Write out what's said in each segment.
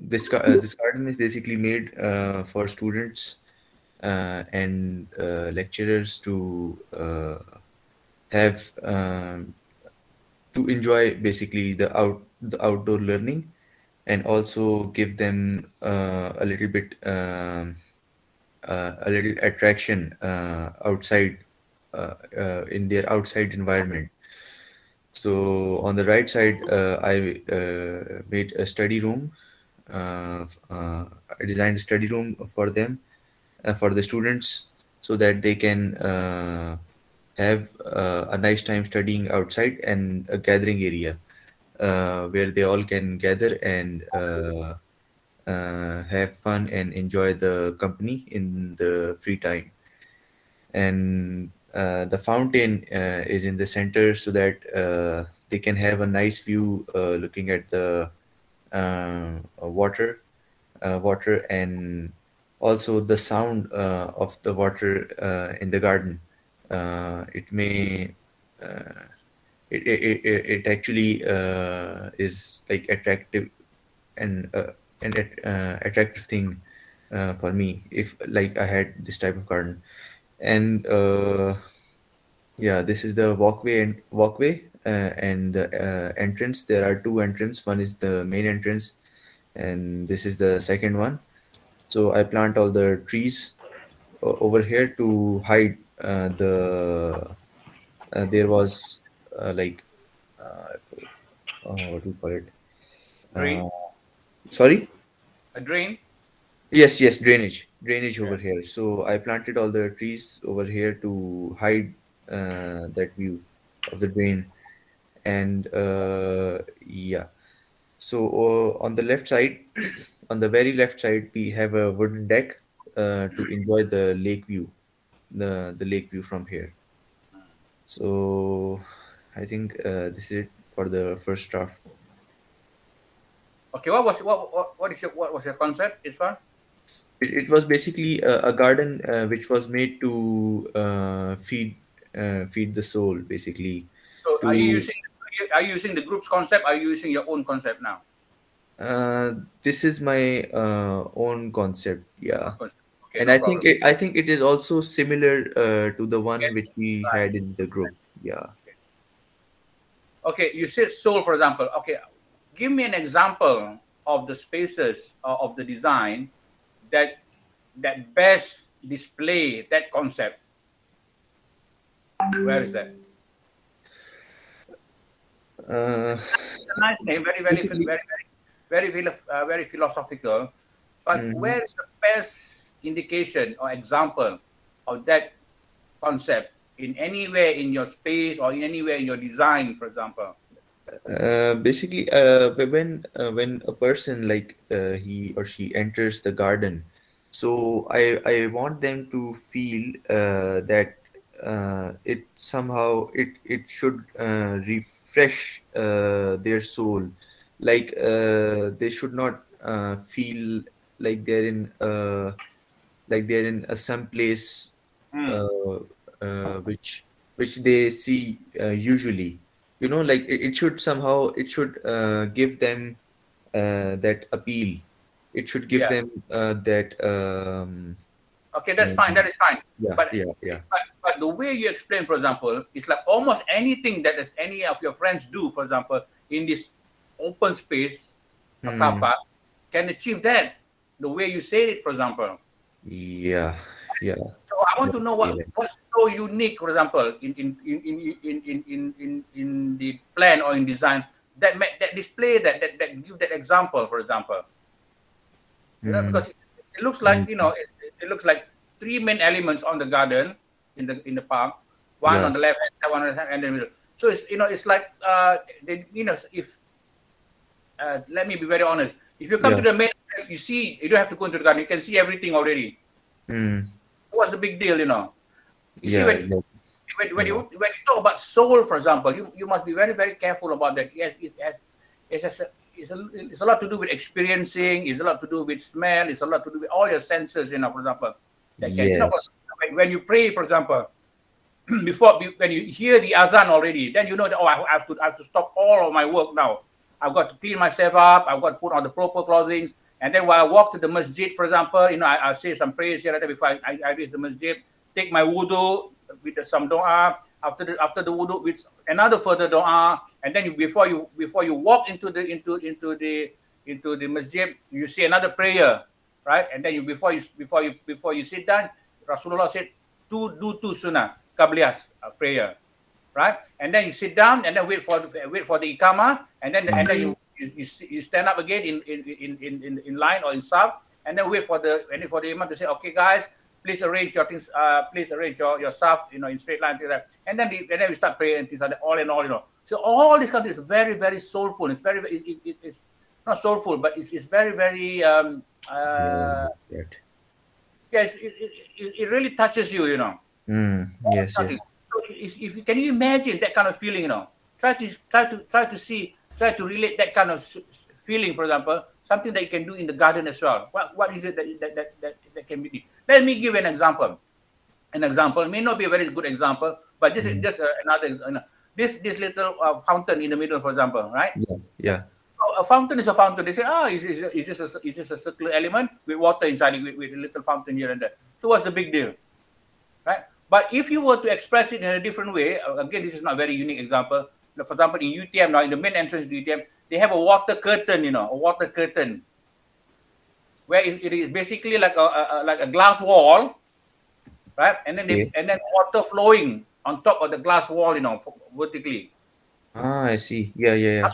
this garden is basically made for students and lecturers to have to enjoy basically the outdoor learning, and also give them a little attraction outside in their outside environment. So on the right side, I made a study room. I designed a study room for them, for the students, so that they can have a nice time studying outside, and a gathering area where they all can gather and have fun and enjoy the company in the free time. And the fountain is in the center, so that they can have a nice view looking at the water, and also the sound of the water in the garden. It may it actually is like attractive, and attractive thing for me, if like I had this type of garden. And yeah, this is the walkway and the entrance. There are two entrance. One is the main entrance, and this is the second one. So I plant all the trees over here to hide there was like what do you call it? Drain, Uh, Sorry? a drain. Yes, drainage over Yeah. here. So I planted all the trees over here to hide that view of the drain. And yeah, so on the left side, on the very left side, we have a wooden deck to enjoy the lake view, the lake view from here. So I think this is it for the first draft. Okay, what was your concept? This one. It was basically a garden which was made to feed the soul, basically. So To are you using the group's concept? Are you using your own concept now? This is my own concept, yeah. Concept. Okay, And no problem. I think it is also similar to the Okay. one which we Right. had in the group. Yeah. Okay, you said soul, for example. Okay, give me an example of the spaces of the design that best display that concept. Where is that? Uh, It's a nice name, Basically, very philosophical. But mhm. where is the best indication or example of that concept in anywhere in your space or in anywhere in your design, for example? Basically, when a person like he or she enters the garden, so I want them to feel that it somehow it should refresh their soul, like they should not feel like they're in some place Hmm. uh, which they see usually. Like it should somehow, it should give them that appeal. It should give Yeah. them that Okay, that's fine. um, That is fine. yeah, But yeah, yeah. but the way you explain, for example, it's like almost anything that is any of your friends do, for example, in this open space, a car Hmm. park, can achieve that. The way you said it, for example. Yeah, yeah. So I want Yeah, to know yeah. what's so unique, for example, in the plan or in design that display that give that example, for example. Hmm. Because it looks like, Hmm. it looks like three main elements on the garden in the park, one Yeah. on the left hand side, one on the hand, and the middle. So it's, it's like if let me be very honest, if you come Yeah. to the main entrance, you don't have to go into the garden, you can see everything already. Hmm. What's the big deal, You see, Yeah, exactly. Yeah. when you talk about soul, for example, you must be very very careful about that. Yes, it's just it's a lot to do with experiencing. It's a lot to do with smell. It's a lot to do with all your senses. For example, that can Yes. when you pray, for example, when you hear the azan already, then you know that, oh, I have to stop all of my work now. I've got to clean myself up. I've got to put on the proper clothing. And then while I walk to the masjid, for example, I say some prayers here before I reach the masjid, take my wudu with some dua. After the wudu with another further dua, and then before you walk into the masjid, you say another prayer, right? And then before you sit down, Rasulullah said do two sunnah qabliyah prayer, right? And then you sit down and then wait for the iqamah, and then you stand up again in line or in saf, and then wait for the imam to say, okay guys, please arrange your things, please arrange your saf, in straight line, and then we start praying and things like that. All in all, so all this kind is very, very soulful. It's it's not soulful, but it's very, very Right. yes, it really touches you, Yes, yes. So if you can you imagine that kind of feeling, try to relate that kind of feeling, for example, something that you can do in the garden as well. What is it that can be? Let me give an example. An example may not be a very good example, but this is just another. This little fountain in the middle, for example, right? Yeah, yeah. A fountain is a fountain. They say, it's just a circular element with water inside it, with a little fountain here and there. So what's the big deal, right? But if you were to express it in a different way, again, this is not a very unique example. For example, in UTM now, in the main entrance to UTM, they have a water curtain, where it is basically like a glass wall, right? And then water flowing on top of the glass wall, vertically. I see. Yeah, yeah, yeah.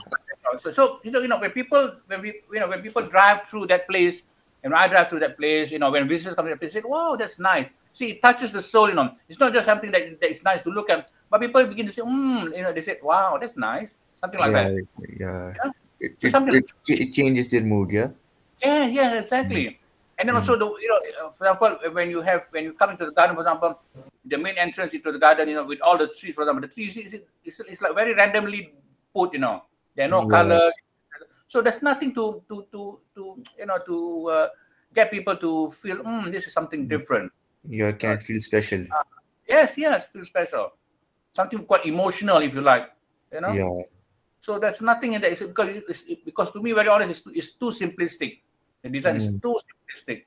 So when people drive through that place, and when I drive through that place, when visitors come to that place, they say, "Wow, that's nice." See, it touches the soul. It's not just something that is nice to look at, but people begin to say, they say, "Wow, that's nice," something like that. Yeah. It changes their mood. Yeah. Yeah, exactly. And then also for example, when you come into the garden, for example, the main entrance into the garden, with all the trees, for example, the trees it's like very randomly put, there are no color, so there's nothing to get people to feel this is something different. You can't feel special. Yes, feel special, something quite emotional, if you like, Yeah. So there's nothing in that. Because to me, very honest, it's too simplistic. The design is too simplistic.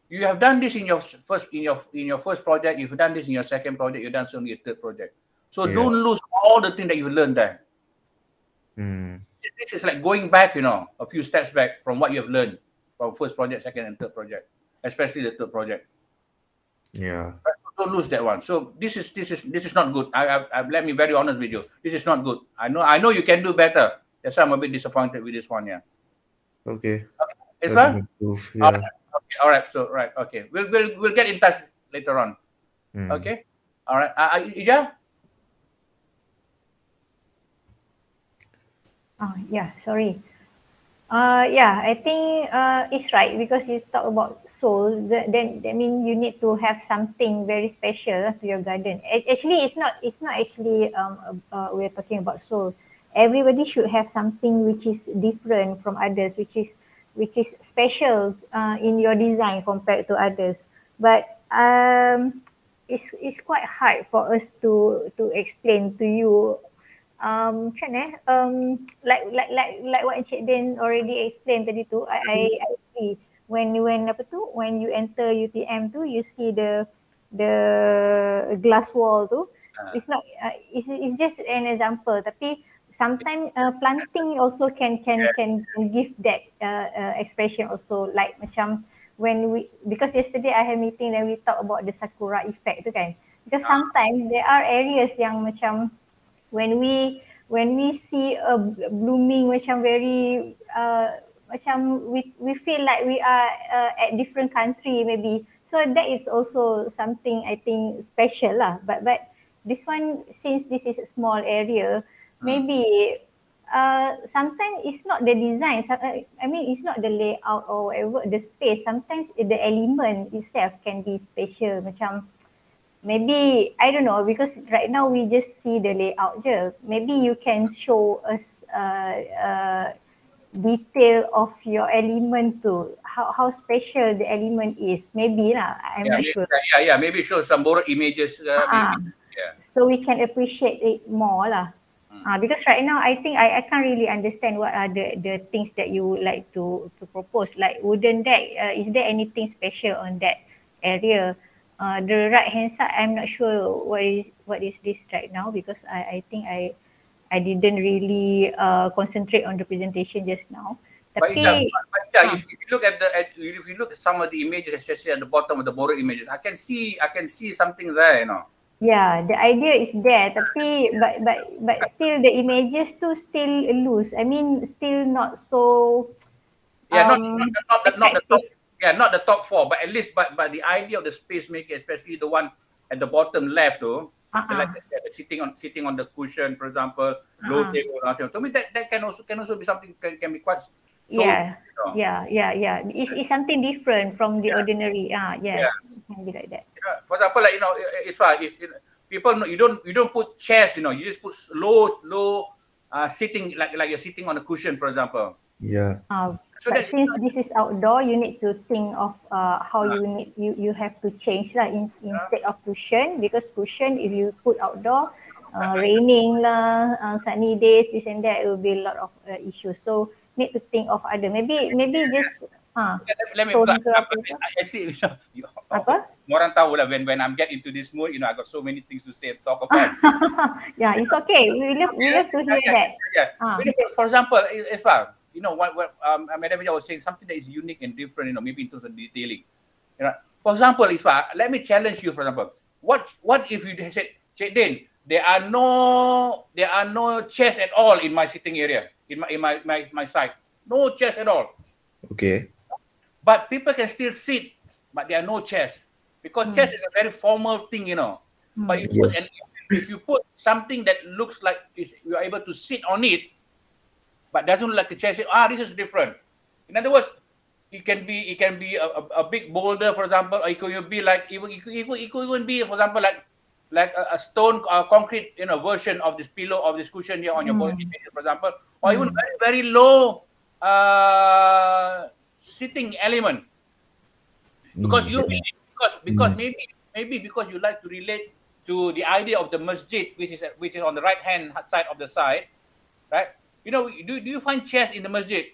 You have done this in your first project. You've done this in your second project. You've done so in your third project. So don't lose all the things that you learned there. This is like going back, a few steps back from what you have learned from first project, second, and third project, especially the third project. Yeah. But don't lose that one. So this is not good. Let me be very honest with you. This is not good. I know you can do better. That's why I'm a bit disappointed with this one. Yeah. Okay. As well. Yeah. All right. So okay. We'll get in touch later on. Okay. All right. Ija? Yeah, sorry. Yeah, I think it's right because you talk about soul. Then that means you need to have something very special to your garden. Actually, it's not actually we're talking about soul. Everybody should have something which is different from others, which is special in your design compared to others. But it's quite hard for us to explain to you. Like what Encik Din already explained tadi tu, I agree. When you enter UTM tu, you see the glass wall tu. It's not. It's just an example. Tapi sometimes planting also can give that expression also. Like macam because yesterday I had meeting and we talk about the sakura effect tu kan. Because sometimes there are areas yang macam when we see a blooming macam very macam we feel like we are at different country maybe, so that is also something I think special lah. But this one, since this is a small area, maybe sometimes it's not the design, I mean it's not the layout or whatever, the space, sometimes the element itself can be special. Macam maybe, I don't know, because right now we just see the layout je. Maybe you can show us detail of your element too. How special the element is. Maybe lah, I'm not sure. Yeah, maybe show some more images. Maybe. Yeah. So we can appreciate it more lah. Because right now I think I can't really understand what are the things that you would like to propose. Like wooden deck, is there anything special on that area? The right hand side, I'm not sure what is this right now because I think I didn't really concentrate on the presentation just now. But yeah, Tapi if you look at if you look at some of the images, especially at the bottom of the border images, I can see something there, you know. yeah, the idea is there, tapi but still the images too still loose. I mean, still not so Yeah, not the top. effective. Yeah, not the top four, but at least but the idea of the space maker, especially the one at the bottom left, though, like sitting on the cushion, for example, low table. To me, that can also be something can be quite. Yeah, yeah. It's something different from the ordinary. Yeah, it can be like that. For example, like it's fine if people know, you don't put chairs, you just put low sitting like you're sitting on a cushion, for example. Yeah. So But since this is outdoor, you need to think of how you have to change lah instead of cushion, because cushion if you put outdoor, raining lah, sunny days, this and that, it will be a lot of issues. So need to think of other. Maybe just let me actually apa? Orang tahu lah when I'm get into this mood, I got so many things to say and talk about. Yeah, it's okay. We love to hear that. Yeah. For example, if what Madam Ija was saying, something that is unique and different, maybe in terms of detailing. For example, let me challenge you. For example, what if you said, Cik Din, there are no chairs at all in my sitting area, in my side, no chairs at all. Okay. But people can still sit, but there are no chairs because chairs is a very formal thing, But if you put something that looks like you are able to sit on it, but doesn't look like a chair, say, this is different. In other words, it can be a big boulder, for example, or it could be like it could even be, for example, like a stone concrete version of this pillow, of this cushion here on your body, for example, or even very, very low sitting element, because maybe because you like to relate to the idea of the masjid, which is on the right hand side of the side, right? Do you find chairs in the masjid?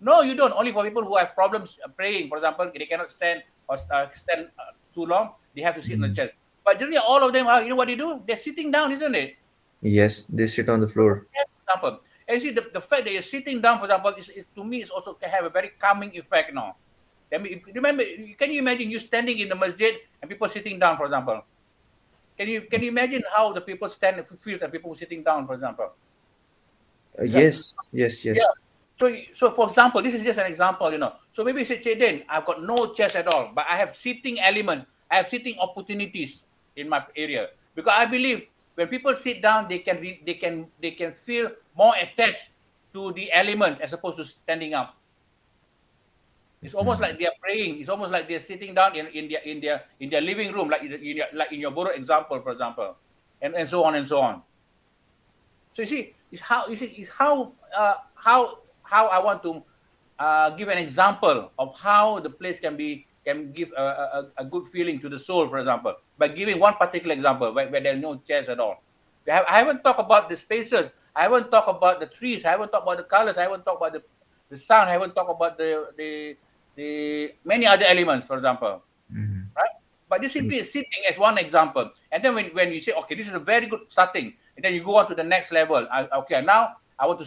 No, you don't. Only for people who have problems praying, for example, they cannot stand or stand too long, they have to sit on the chair. But generally, all of them are, what they do? They're sitting down, isn't it? Yes, they sit on the floor. For example, and see the fact that you're sitting down, for example, is to me is also can have a very calming effect now. I mean, remember, can you imagine you standing in the masjid and people sitting down, for example? Can you imagine how the people stand feels and people sitting down, for example? Yes. Yeah. So for example, this is just an example, So maybe you say, Cik Din, I've got no chairs at all, but I have sitting elements, I have sitting opportunities in my area, because I believe when people sit down, they can feel more attached to the elements as opposed to standing up. It's almost like they are praying. It's almost like they're sitting down in their living room, like in your borrowed example, for example, and so on and so on. So you see, it's how I want to give an example of how the place can give a good feeling to the soul, for example, by giving one particular example where there are no chairs at all. I haven't talked about the spaces. I haven't talked about the trees. I haven't talked about the colors. I haven't talked about the sound. I haven't talked about the many other elements, for example, right? But this simply is sitting as one example. And then when you say, okay, this is a very good starting, and then you go on to the next level. Okay, now I want to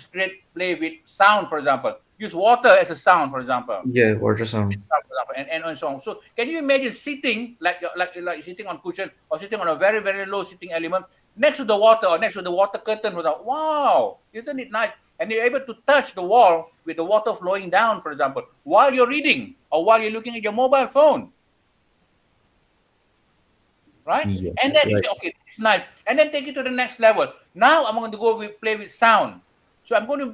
play with sound, for example. Use water as a sound, for example. Yeah, water sound. And so on. So can you imagine sitting like sitting on cushion or sitting on a very, very low sitting element next to the water or next to the water curtain? Wow, isn't it nice? And you're able to touch the wall with the water flowing down, for example, while you're reading or while you're looking at your mobile phone. Right? Yeah, and then you say, okay, it's nice. And then take it to the next level. Now I'm going to play with sound. So I'm going to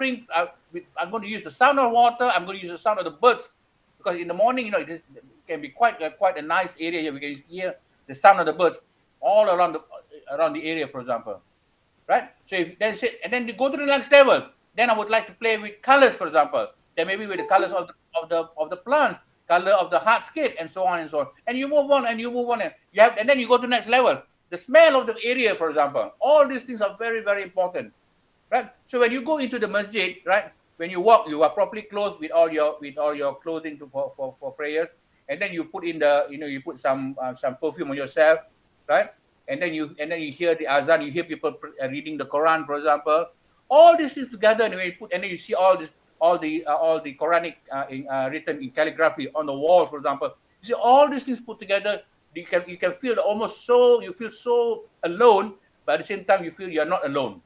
I'm going to use the sound of water. I'm going to use the sound of the birds, because in the morning, it can be quite a nice area here. We can hear the sound of the birds all around the area, for example. Right? So then you go to the next level. Then I would like to play with colors, for example. Then maybe with the colors of the plants, color of the hardscape, and so on and so on. And you move on and you move on, and then you go to the next level. The smell of the area, for example. All these things are very, very important, right? So when you go into the masjid, right, when you walk, you are properly clothed with all your clothing for prayers, and then you put in the you put some perfume on yourself, right? And then you hear the azan, you hear people reading the Quran, for example. All these things together, and when you put, and then you see all the Quranic written in calligraphy on the wall, for example. You see all these things put together. You can feel you feel so alone, but at the same time you feel you're not alone.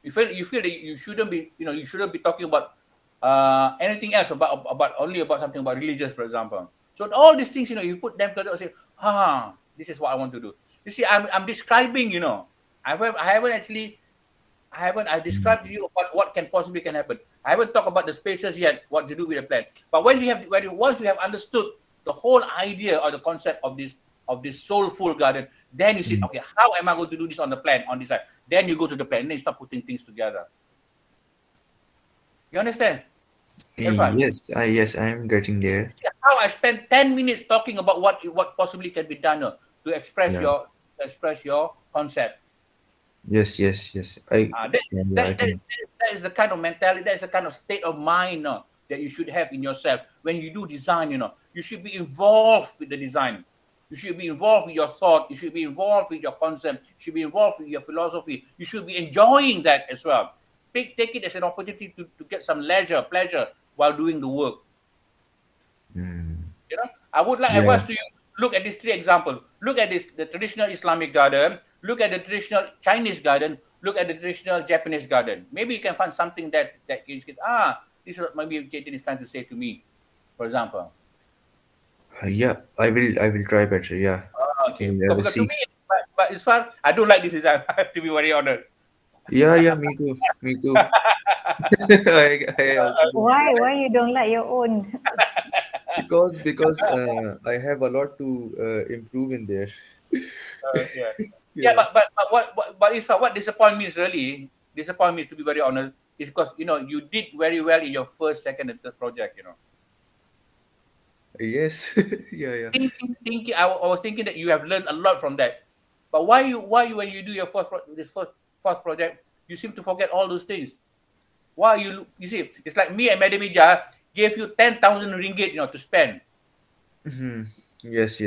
You feel that you shouldn't be talking about anything else about something about religious, for example. So all these things, you put them together and say, this is what I want to do. You see, I'm describing, I described to you about what possibly can happen. I haven't talked about the spaces yet, what to do with the plan. But once you have understood the whole idea or the concept of this soulful garden, then you see, okay, how am I going to do this on the plan, on this side? Then you go to the plan, and then you start putting things together. You understand? Yes, I am getting there. How I spent 10 minutes talking about what possibly can be done to express your concept. Yes. That is the kind of mentality, that is the kind of state of mind that you should have in yourself. When you do design, you should be involved with the design. You should be involved with your thought. You should be involved with your concept. You should be involved with your philosophy. You should be enjoying that as well. Take it as an opportunity to get some pleasure while doing the work. I would like advice to you. Look at these 3 examples. Look at the traditional Islamic garden. Look at the traditional Chinese garden. Look at the traditional Japanese garden. Maybe you can find something that you can, this is what maybe Jaden is trying to say to me, for example. Yeah, I will try better. Yeah. Okay. Because to me, but as far I don't like this design. I have to be very honest. Yeah, me too. I also Why you don't like your own? because I have a lot to improve in there. But it's what disappoint me is really to be very honest, is because you did very well in your first, second, and third project. Yes. Yeah. Thinking, I was thinking that you have learned a lot from that. But why you when you do your first project, you seem to forget all those things? Why you see? It's like me and Madam Ija gave you 10,000 ringgit, to spend. Yes.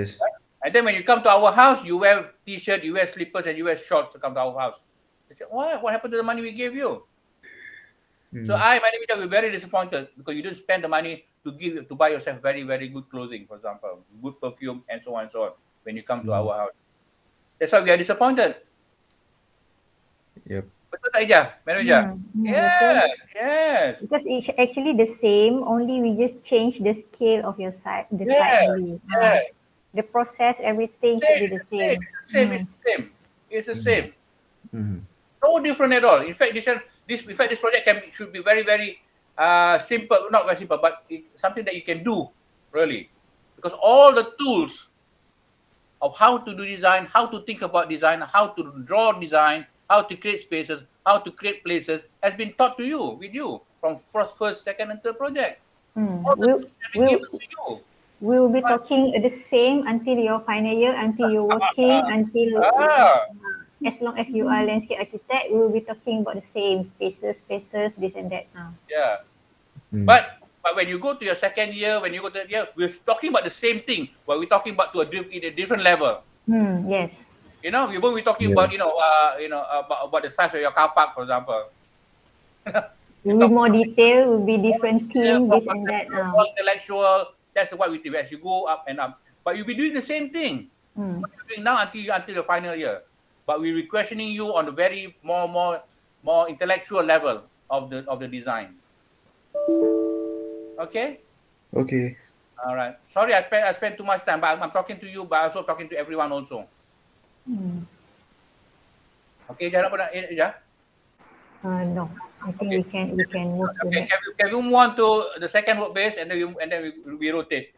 And then when you come to our house, you wear t-shirt, you wear slippers, and you wear shorts to come to our house. They say, what happened to the money we gave you? So Madam Ija, we're very disappointed because you didn't spend the money to buy yourself very, very good clothing, for example, good perfume, and so on and so on, when you come to our house. That's why we are disappointed. Yep. Betul tak, Ija? Madam Ija? Yes. Because it's actually the same, only we just change the scale of your site, site only. The process, everything should be the same. It's the same. No different at all. In fact, this project should be very, very simple. Not very simple, but something that you can do, really. Because all the tools of how to do design, how to think about design, how to draw design, how to create spaces, how to create places, has been taught to you, with you, from first, second, and third project. We will be talking the same until your final year, until you're working, until as long as you are landscape architect, we will be talking about the same spaces, this and that now. Yeah. But when you go to your second year, when you go to the year, we're talking about the same thing, but we're talking about in a different level. Yes. We won't be talking about about the size of your car park, for example. Will be more detail, will be different theme, this and that. More intellectual. That's what we do as you go up and up. But you'll be doing the same thing. What you're doing now until the final year. But we'll be questioning you on the very more intellectual level of the design. Okay? Okay. All right. Sorry, I spent too much time, but I'm talking to you, but also talking to everyone also. Okay, Ija, Ija? No, I think we can move to okay. next. Can we move on to the second work base and then we rotate?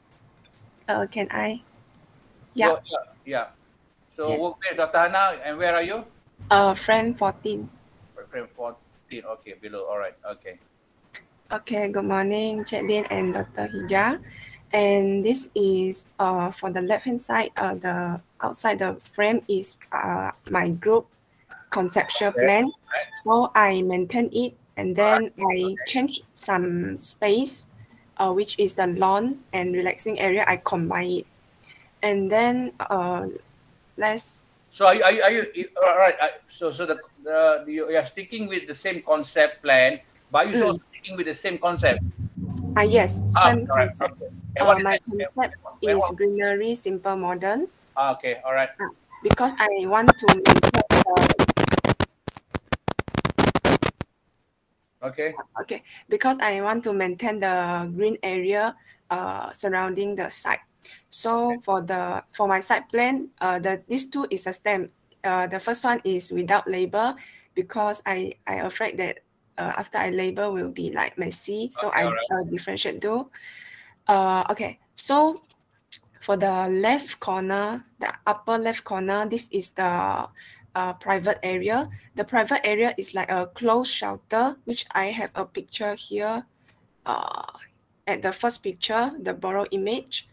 Can I? Yeah. So Yes. work base, Dr. Hana, and where are you? Friend 14. Frame 14. Okay, below. All right. Okay. Okay, good morning, Cik Din and Dr. Hija. And this is for the left hand side, the outside the frame is my group conceptual plan. So I maintain it, and then I change some space, which is the lawn and relaxing area. I combine it, and then let's. So are you all right? So you are sticking with the same concept plan, but you also sticking with the same concept. Yes, same all right, concept. okay. And what is My that? concept is greenery, simple, modern. Okay, all right. Because I want to maintain because I want to maintain the green area surrounding the site. So for my site plan, these two is the same. The first one is without label because I afraid that after I label will be like messy. So I differentiate though. Okay, so for the left corner, the upper left corner, this is the private area. The private area is like a closed shelter, which I have a picture here at the first picture, the borrow image.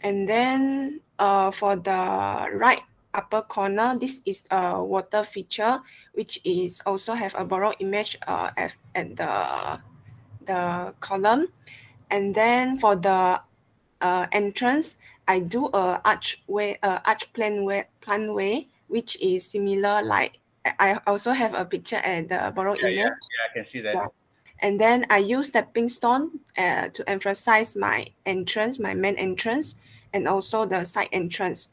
And then for the right upper corner, this is a water feature, which is also have a borrow image at the column. And then for the entrance, I do a arch planway, which is similar. Like I also have a picture at the borrow image. Yeah, I can see that. Yeah. And then I use stepping stone to emphasize my entrance, my main entrance, and also the side entrance.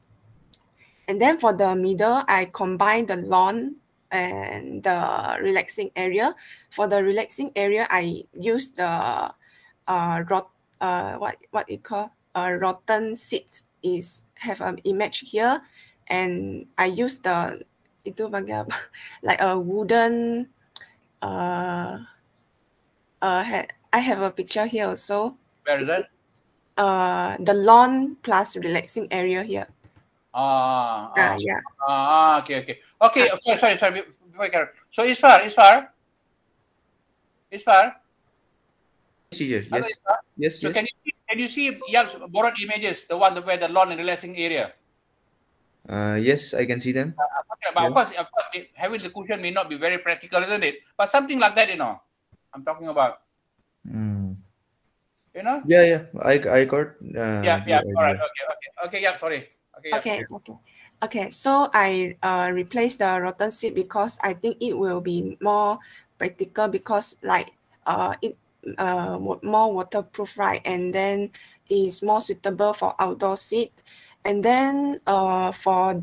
And then for the middle, I combine the lawn and the relaxing area. For the relaxing area, I use the what it call rotten seats is have an image here, and I use the itu like a wooden I have a picture here also. Where is that? The lawn plus relaxing area here. Yeah. Okay. Sorry. So Isfar. Yes. So can you see Yap's borrowed images, the one where the lawn and relaxing area? Yes, I can see them. But of course, having the cushion may not be very practical, isn't it? But something like that, I'm talking about. Yeah. I got. All right. Okay. Yeah. Sorry. Okay. So I replace the rotten seat because I think it will be more practical because like it more waterproof, right? And then is more suitable for outdoor seat. And then for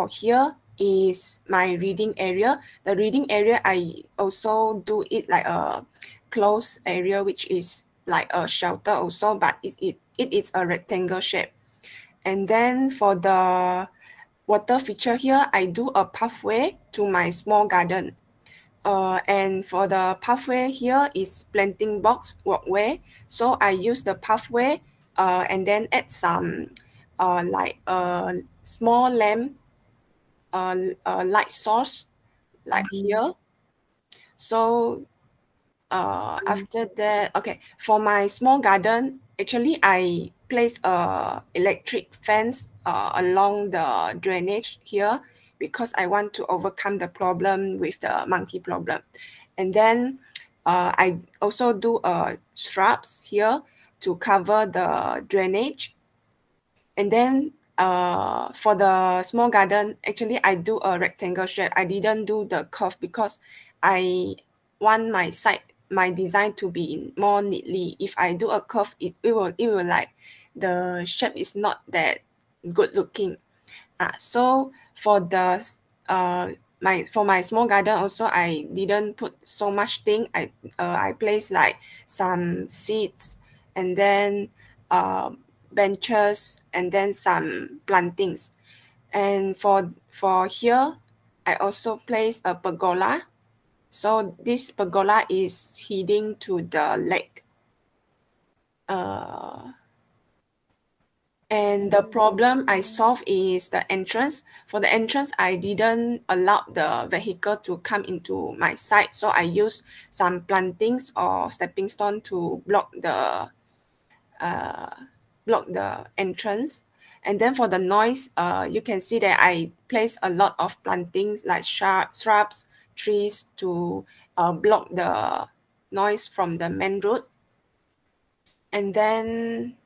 here is my reading area. The reading area I also do it like a closed area, which is like a shelter also, but it is a rectangle shape. And then for the water feature here, I do a pathway to my small garden. And for the pathway here is planting box walkway. So I use the pathway and then add some like a small lamp light source like here. So after that, okay, for my small garden, actually I place a electric fence along the drainage here because I want to overcome the problem with the monkey problem. And then I also do shrubs here to cover the drainage. And then for the small garden, actually I do a rectangle shape. I didn't do the curve because I want my design to be more neatly. If I do a curve, it will like the shape is not that good looking. So for the for my small garden also, I didn't put so much thing. I place like some seeds and then benches and then some plantings. And for here, I also place a pergola. So this pergola is heading to the lake. And the problem I solve is the entrance. For the entrance, I didn't allow the vehicle to come into my site. So I use some plantings or stepping stone to block the entrance. And then for the noise, you can see that I place a lot of plantings like shrubs, trees to block the noise from the main road. And then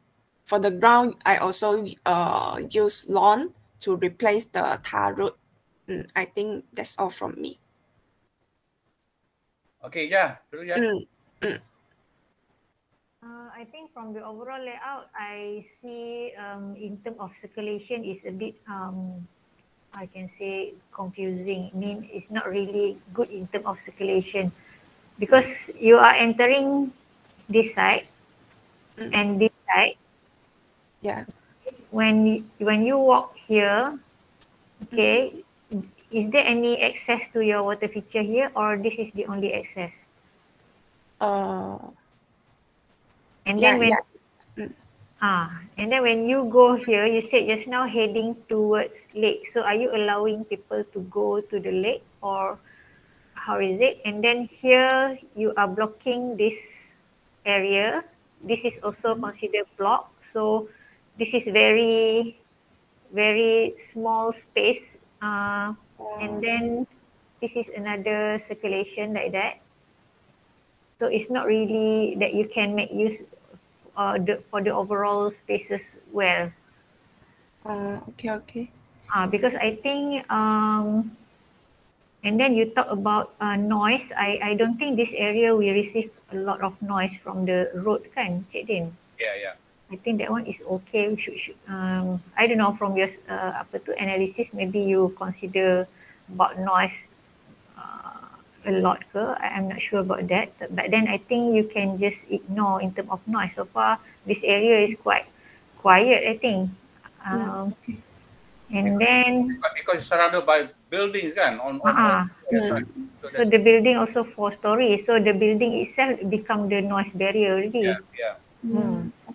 for the ground, I also use lawn to replace the tar road. I think that's all from me. Okay, yeah. I think from the overall layout, I see in terms of circulation is a bit I can say confusing. I mean, it's not really good in terms of circulation because you are entering this side and this side. Yeah. When you walk here, okay, is there any access to your water feature here, or this is the only access? And then when and then when you go here, you said just now heading towards lake. So are you allowing people to go to the lake, or how is it? And then here you are blocking this area. This is also considered block. So this is very, very small space. And then this is another circulation like that. So it's not really that you can make use for the overall spaces well. Okay. Because I think and then you talk about noise. I don't think this area will receive a lot of noise from the road, kan, Cik Din? Yeah. I think that one is okay. I don't know, from your analysis, maybe you consider about noise a lot ke? I'm not sure about that. But then I think you can just ignore in terms of noise. So far, this area is quite quiet, I think. Okay. And then because it's surrounded by buildings, kan? So the building also 4 stories. So the building itself become the noise barrier already. Yeah.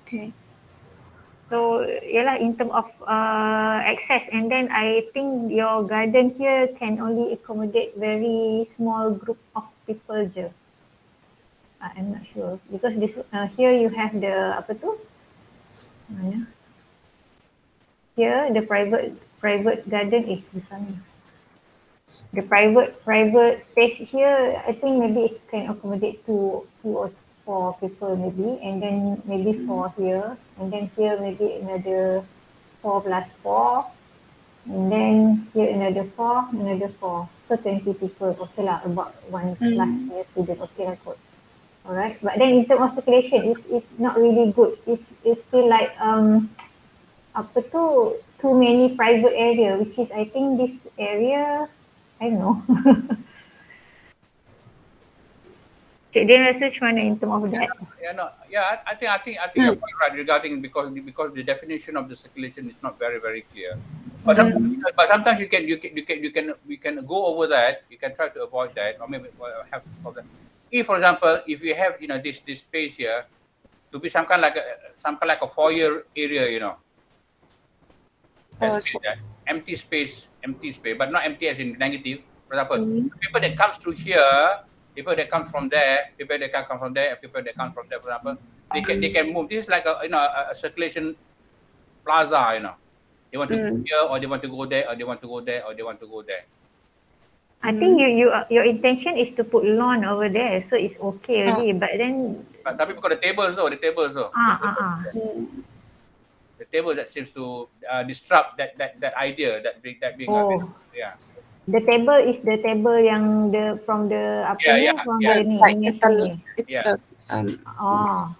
Okay. So yalah, in terms of access, and then I think your garden here can only accommodate very small group of people je. I'm not sure because this here you have the apa tu? Mana? Here the private garden is di sana. The private space here, I think maybe it can accommodate two or 4 people maybe, and then maybe 4 here, and then here maybe another 4 plus 4, and then here another 4, so 20 people. Okay lah, about 1 class per student. Okay lah kot. Alright, but then in terms of circulation, it's not really good. It's still like apa tu, too many private area, which is I think this area, I don't know. Cik Din rasa macam mana in terms of that? I think you're quite right regarding because the definition of the circulation is not very, very clear. But sometimes you can go over that. You can try to avoid that, or maybe have to solve that. If, for example, if you have this space here to be some kind like a foyer area, empty space, but not empty as in negative. For example, people that comes through here, people that come from there, people that come from there, people that come from there, for example, they can move. This is like a circulation plaza, They want to go here, or they want to go there, or they want to go there, or they want to go there. I think your intention is to put lawn over there, so it's okay already. But then, tapi because the tables though. The table that seems to disrupt that idea that being The table is the table yang from the from the ni.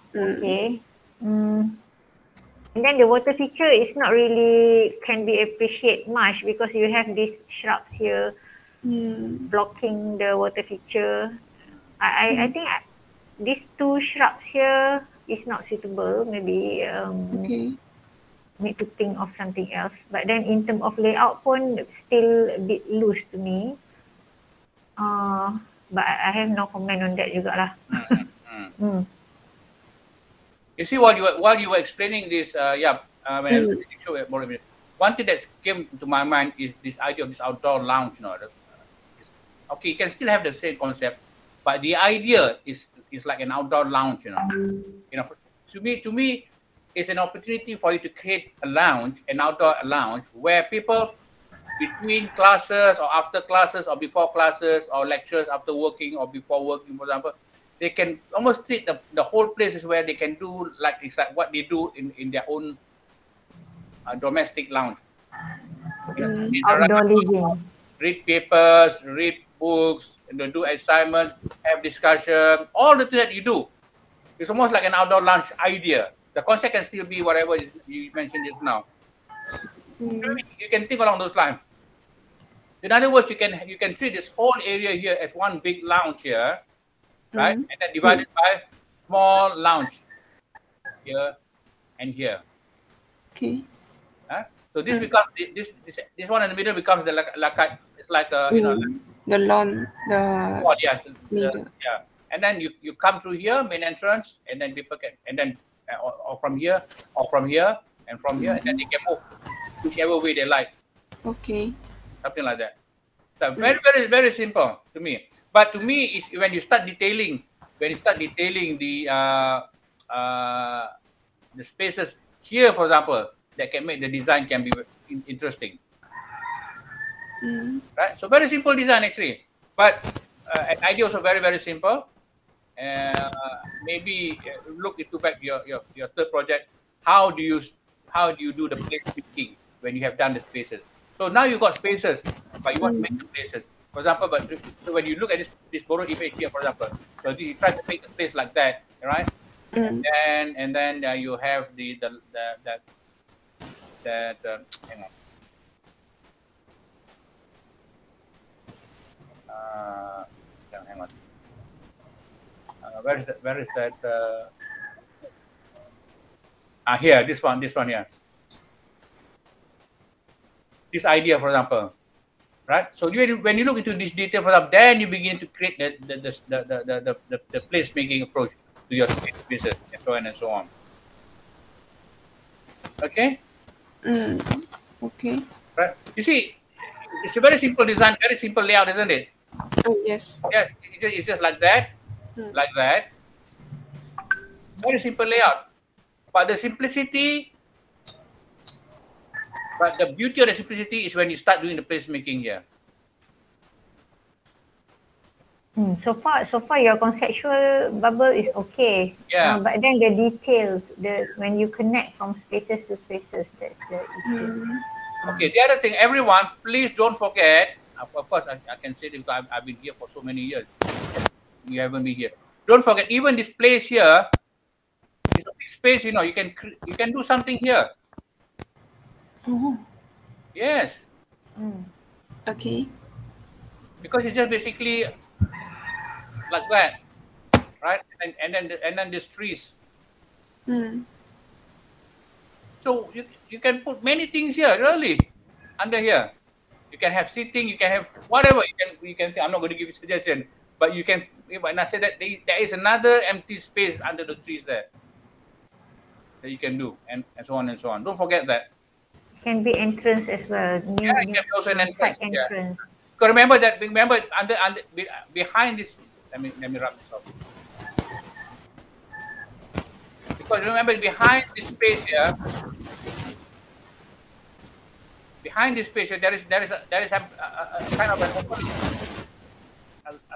Okay. And then the water feature is not really can be appreciated much because you have these shrubs here blocking the water feature. I think these 2 shrubs here is not suitable. Maybe need to think of something else. But then in terms of layout pun still a bit loose to me. But I have no comment on that jugalah. You see, while you were explaining this, one thing that came to my mind is this idea of this outdoor lounge. Okay, you can still have the same concept, but the idea is like an outdoor lounge. To me, is an opportunity for you to create a lounge, an outdoor lounge, where people between classes or after classes or before classes or lectures after working or before working, for example, they can almost treat the whole place is where they can do like it's like what they do in their own domestic lounge. Outdoor living. Read papers, read books, do assignments, have discussion, all the things that you do. It's almost like an outdoor lunch idea. The concept can still be whatever you mentioned just now. You can think along those lines. In other words, you can treat this whole area here as one big lounge here, right? And then divided by small lounge here and here. Okay. So this becomes this one in the middle becomes the it's like a the lawn, yeah. And then you come through here, main entrance, and then people can or from here and from here, and then they can move whichever way they like. Okay. Something like that. So very, very, very simple to me. But to me, is when you start detailing the spaces here, for example, that can make the design can be interesting. Right? So very simple design actually. But an idea also very, very simple. Maybe look into back your third project. How do you do the place making when you have done the spaces? So now you got spaces, but you want to make the places. For example, so when you look at this borrowed image here, for example, so you try to make the place like that, right? And then you have hang on. Hang on. Where is that? Here, this one here. This idea, for example, right? So when you look into this detail, for example, then you begin to create the place making approach to your spaces and so on and so on. Okay. Okay. Right. You see, it's a very simple design, very simple layout, isn't it? Oh yes. Yes. It's just like that, like that. Very simple layout, but the simplicity. But the beauty of the simplicity is when you start doing the placemaking here. So far, your conceptual bubble is okay. Yeah. But then the details, when you connect from spaces to spaces, that's the issue. Okay. The other thing, everyone, please don't forget. Of course, I can say that because I've been here for so many years. You haven't been here. Don't forget, even this place here, this space. You can do something here. Oh. Yes. Okay. Because it's just basically like that, right? And then these trees. So you can put many things here, really, under here. You can have seating. You can have whatever. You can. I'm not going to give you suggestion, but you can. But I say that there is another empty space under the trees there that you can do, and so on and so on. Don't forget that. Can be entrance as well. It can be also an entrance. Entrance. Because remember behind this. Let me wrap this up. Because remember, behind this space here, there is a kind of an open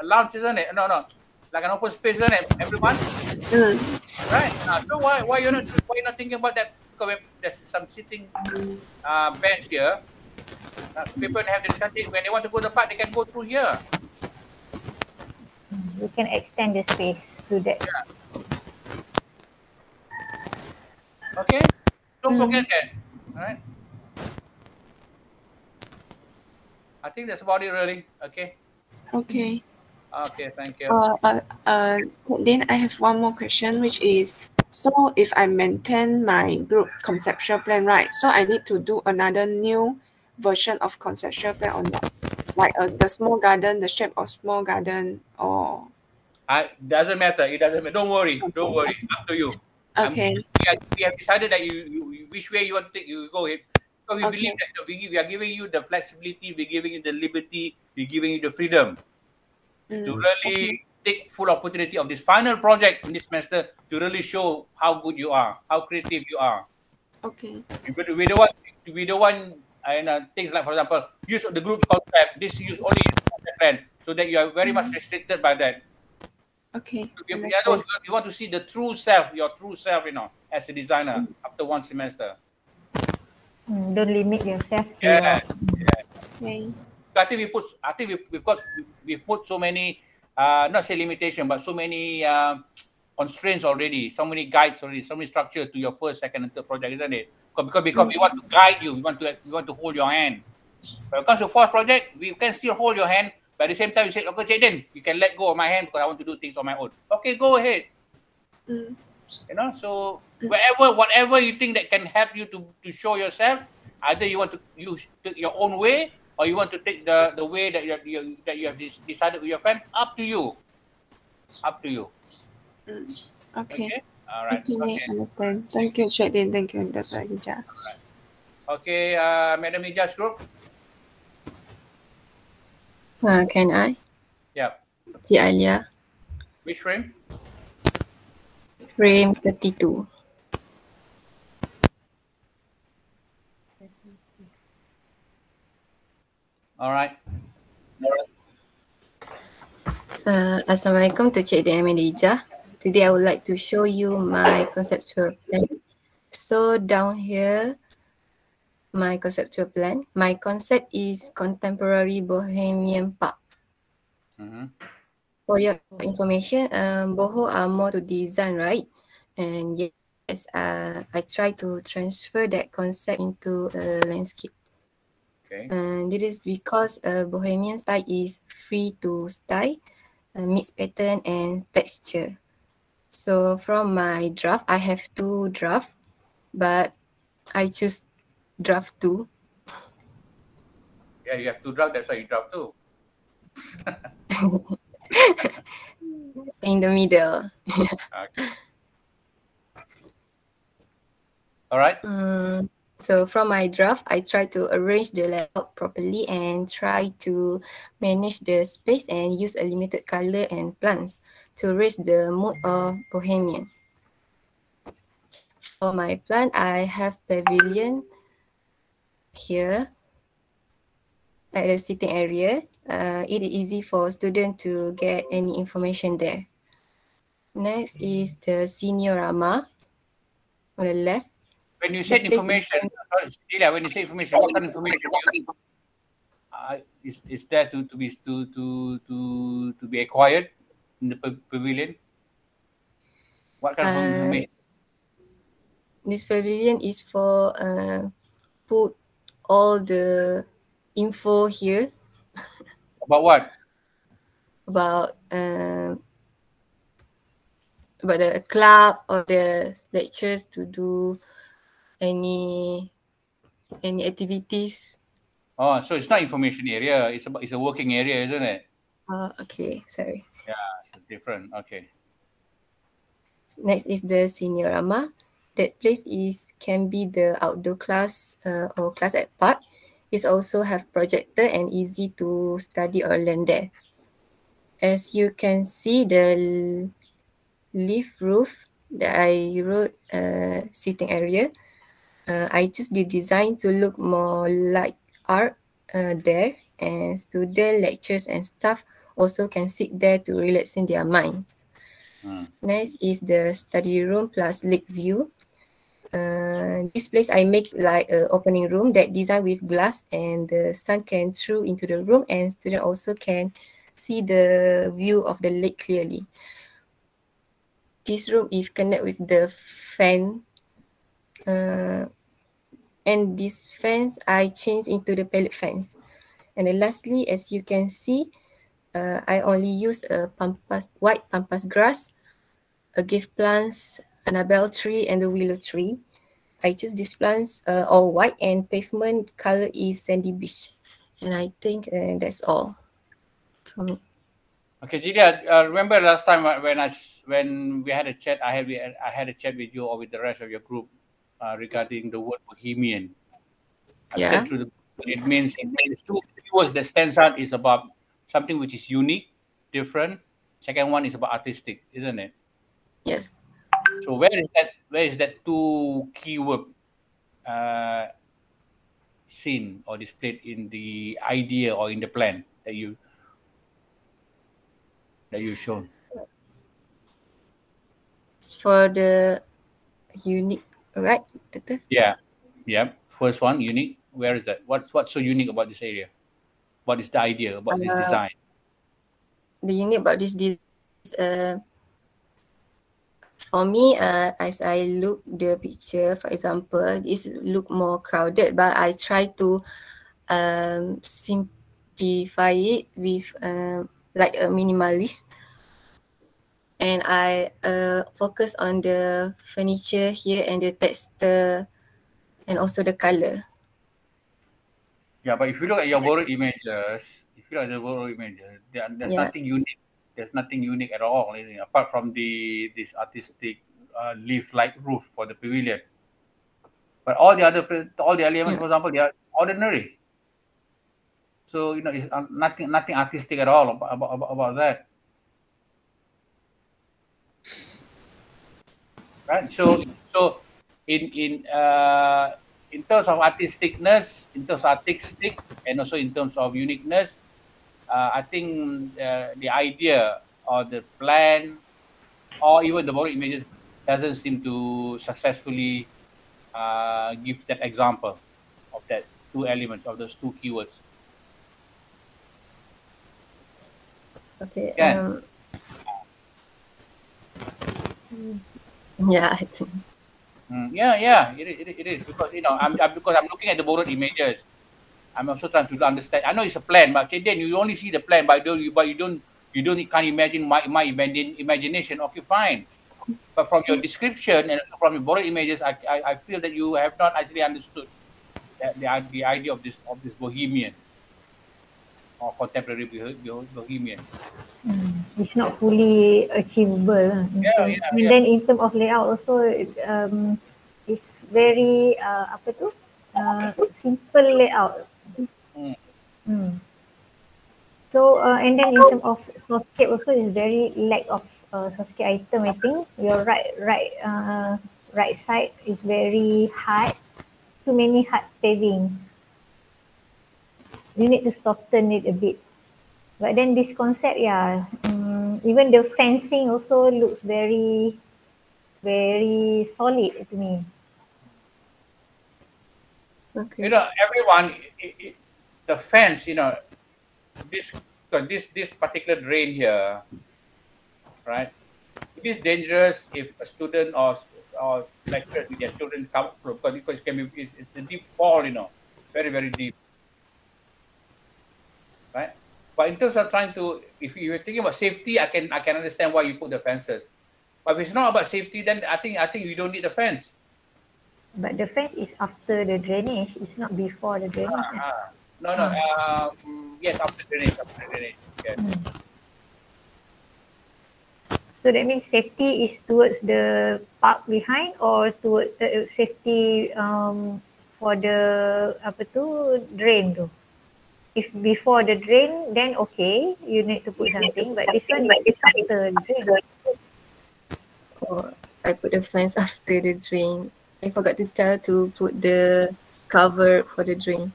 a lounge, isn't it? No, like an open space, isn't it? Everyone, right? So why you're not thinking about that? Because there's some sitting bench here. People have discussion when they want to go to the park, they can go through here. We can extend the space to that. Yeah. Okay, don't forget that. All right. I think that's about it, really. Okay. Okay. Okay, thank you. Then I have one more question, which is, so if I maintain my group conceptual plan, right? So I need to do another new version of conceptual plan on that, like the small garden, the shape of small garden, or. Doesn't matter. It doesn't matter. Don't worry. Okay. Don't worry. It's up to you. Okay. We have decided that you which way you want to take. You go ahead. So we believe that we are giving you the flexibility. We're giving you the liberty. We're giving you the freedom to really take full opportunity of this final project in this semester to really show how good you are, how creative you are. Okay. We don't want things like, for example, use the group concept. This use only concept plan, so that you are very much restricted by that. Okay. You want to see the true self, your true self, as a designer after one semester. Don't limit yourself to Yeah. Okay. I think we put so many not say limitation, but so many constraints already, so many guides already, so many structure to your first, second, and third project, isn't it? Because we want to guide you, we want to hold your hand. When it comes to fourth project, we can still hold your hand, but at the same time, you say, okay, Jaden, you can let go of my hand because I want to do things on my own. Okay, go ahead. So whatever you think that can help you to show yourself, either you want to use your own way, or you want to take the way that you have decided with your friend. Up to you. Okay. All right. Okay. Understand. Thank you, Jaden. Thank you, Dr. Hijaz. Okay, Madam Hijaz Group. Can I? Yeah. Cik Alia. Which frame? Frame 32. All right. Assalamualaikum to Cik Dan Hijaz. Today I would like to show you my conceptual plan. So down here, my conceptual plan. My concept is contemporary Bohemian Park. For your information, Boho are more to design, right? And yes, I try to transfer that concept into a landscape. Okay. And it is because Bohemian style is free to style, mix pattern and texture. So from my draft, I have 2 drafts, but I choose draft 2. Yeah, you have 2 drafts, that's why you draft 2. In the middle. Okay. All right. So from my draft, I try to arrange the layout properly and try to manage the space and use a limited color and plants to raise the mood of Bohemian. For my plan, I have pavilion here at the sitting area. It is easy for students to get any information there. Next is the seniorama on the left. When you say information, when you say information, what kind of information is there to be acquired in the pavilion? What kind of information? This pavilion is for put all the info here. About what? About the club or the lectures to do any activities. Oh, so it's not information area. It's a working area, isn't it? Okay, sorry. Yeah, it's different. Okay. Next is the seniorama. That place can be the outdoor class or class at park. It also have projector and easy to study or learn there. As you can see, the leaf roof that I wrote sitting area. I choose the design to look more like art there, and student lectures and staff also can sit there to relax in their minds. Next is the study room plus lake view. This place I make like an opening room that designed with glass, and the sun can through into the room, and student also can see the view of the lake clearly. This room is connected with the fan. And these fans I changed into the pellet fans. And then lastly, as you can see, I only use a white pampas grass, a gift plants, an Annabelle tree, and a willow tree. I choose these plants all white, and pavement color is sandy beach. And I think that's all from me. Okay, Julia, remember last time when we had a chat, I had a chat with you or with the rest of your group regarding the word bohemian. Yeah. It means 2 words that stands out is about something which is unique, different, Second one is about artistic, isn't it? Yes. So where is that two keyword seen or displayed in the idea or in the plan that you've shown? It's for the unique, right? Doctor? Yeah. First one, unique. Where is that? What's so unique about this area? What is the idea about this design? The unique about this for me, as I look the picture, for example, this look more crowded, but I try to simplify it with like a minimalist, and I focus on the furniture here and the texture and also the color. Yeah, but if you look at your borrowed images, there's Yes. nothing unique. There's nothing unique at all, isn't it? Apart from this artistic leaf-like roof for the pavilion. But all the elements, for example, they are ordinary. So it's nothing artistic at all about that. Right. So in terms of artisticness, in terms of artistic, and also in terms of uniqueness, I think the idea or the plan or even the borrowed images doesn't seem to successfully give that example of that two elements, of those two keywords. Okay. Yeah. Yeah, I think. Yeah, it is because I'm looking at the borrowed images. I'm also trying to understand. I know it's a plan, but then you only see the plan, but you can't imagine my imagination. Okay, fine. But from your description and also from your borrowed images, I feel that you have not actually understood the idea of this bohemian or contemporary bohemian. It's not fully achievable. And then in terms of layout also, it's very simple layout. So and then in terms of softscape also is very lack of softscape item. I think your right side is very hard. Too many hard paving. You need to soften it a bit. But then this concept, even the fencing also looks very, very solid to me. Okay. Everyone, the fence, this particular drain here, right? It is dangerous if a student or lecturers with their children come from, because it's a deep fall, very, very deep. Right? But in terms of if you're thinking about safety, I can understand why you put the fences. But if it's not about safety, then I think you don't need the fence. But the fence is after the drainage. It's not before the drainage. No. Yes, after drainage. Yes. So that means safety is towards the park behind, or towards the safety for the drain tu. If before the drain, then okay, you need to put something. But this one is after the drain. Oh, I put the fence after the drain. I forgot to tell to put the cover for the drain.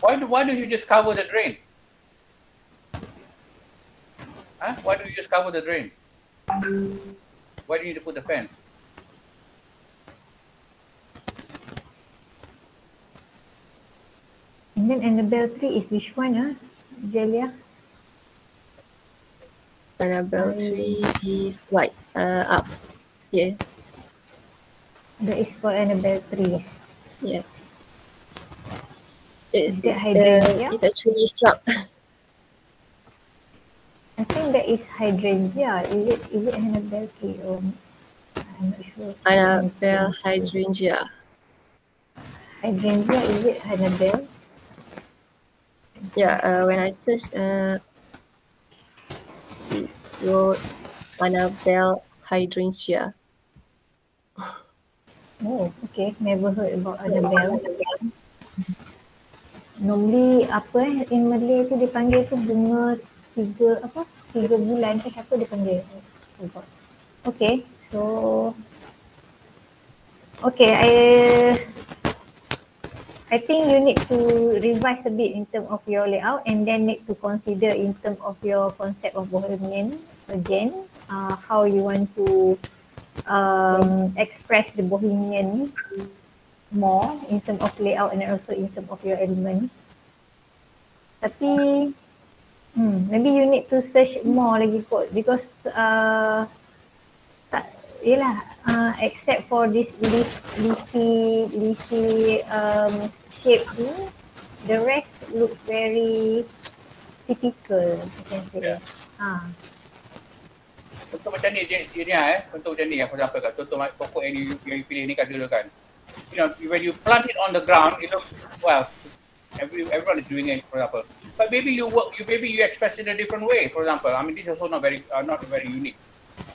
Why don't you just cover the drain? Huh? Why don't you just cover the drain? Why do you need to put the fence? And then Annabelle 3 is which one, Jelia? Annabelle 3 is white, up. Yeah. That is for Annabelle 3. Yes. It's actually shrub. I think that is hydrangea. Is it Annabelle 3 or I'm not sure. Annabelle hydrangea. Hydrangea, is it Annabelle? Yeah, when I searched wrote Annabelle hydrangea. Oh, okay. Never heard about Annabelle. Normally apa in Malay tu dipanggil tu bunga 3 bulan apa dia panggil? Okay, so okay, I think you need to revise a bit in terms of your layout and then need to consider in terms of your concept of Bohemian again, how you want to express the Bohemian more in terms of layout and also in terms of your element. Tapi maybe you need to search more lagi kot because except for this leafy shape tu, the rest look very typical, I can say. Contoh macam ni contoh macam ni for example kan, contoh pokok yang you pilih ni kan dulu kan. You know, when you plant it on the ground, it looks, well, everyone is doing it, for example. But maybe you express it in a different way, for example. I mean, this is also not very unique.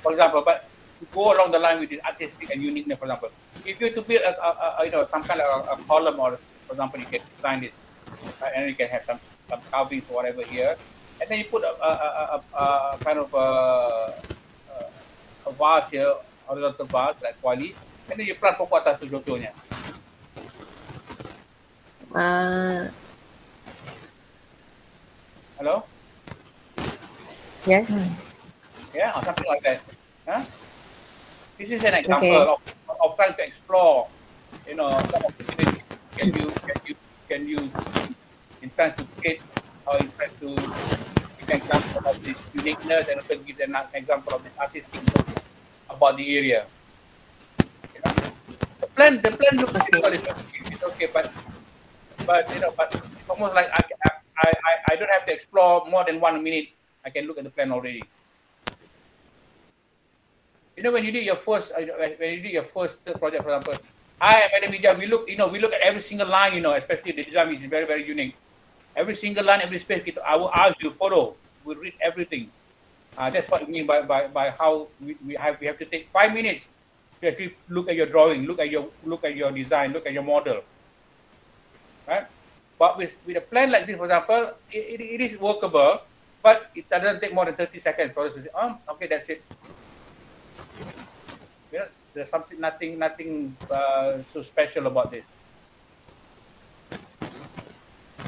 For example, but to go along the line with this artistic and uniqueness, for example. If you to build some kind of a column, or for example, you can design this, and you can have some carvings or whatever here, and then you put a kind of a vase here, horizontal vase like kuali, and then you plant pokok atas tu contohnya. Hello? Yes. Yeah, or something like that. Huh? This is an example of trying to explore, you know, some opportunities can use in trying to create or in trying to give an example of this uniqueness and also give an example of this artistic about the area. You know, the plan looks simple, it's okay, but you know, but it's almost like I don't have to explore more than 1 minute. I can look at the plan already. You know, when you do your first project, for example, I and Madam Ija, we look at every single line, you know, especially the design which is very, very unique. Every single line, every space, I will ask you photo. We'll read everything. That's what I mean by how we have to take 5 minutes to actually look at your drawing, look at your design, look at your model. Right? But with a plan like this, for example, it is workable, but it doesn't take more than 30 seconds for us to say, okay, that's it. You know, there's nothing so special about this.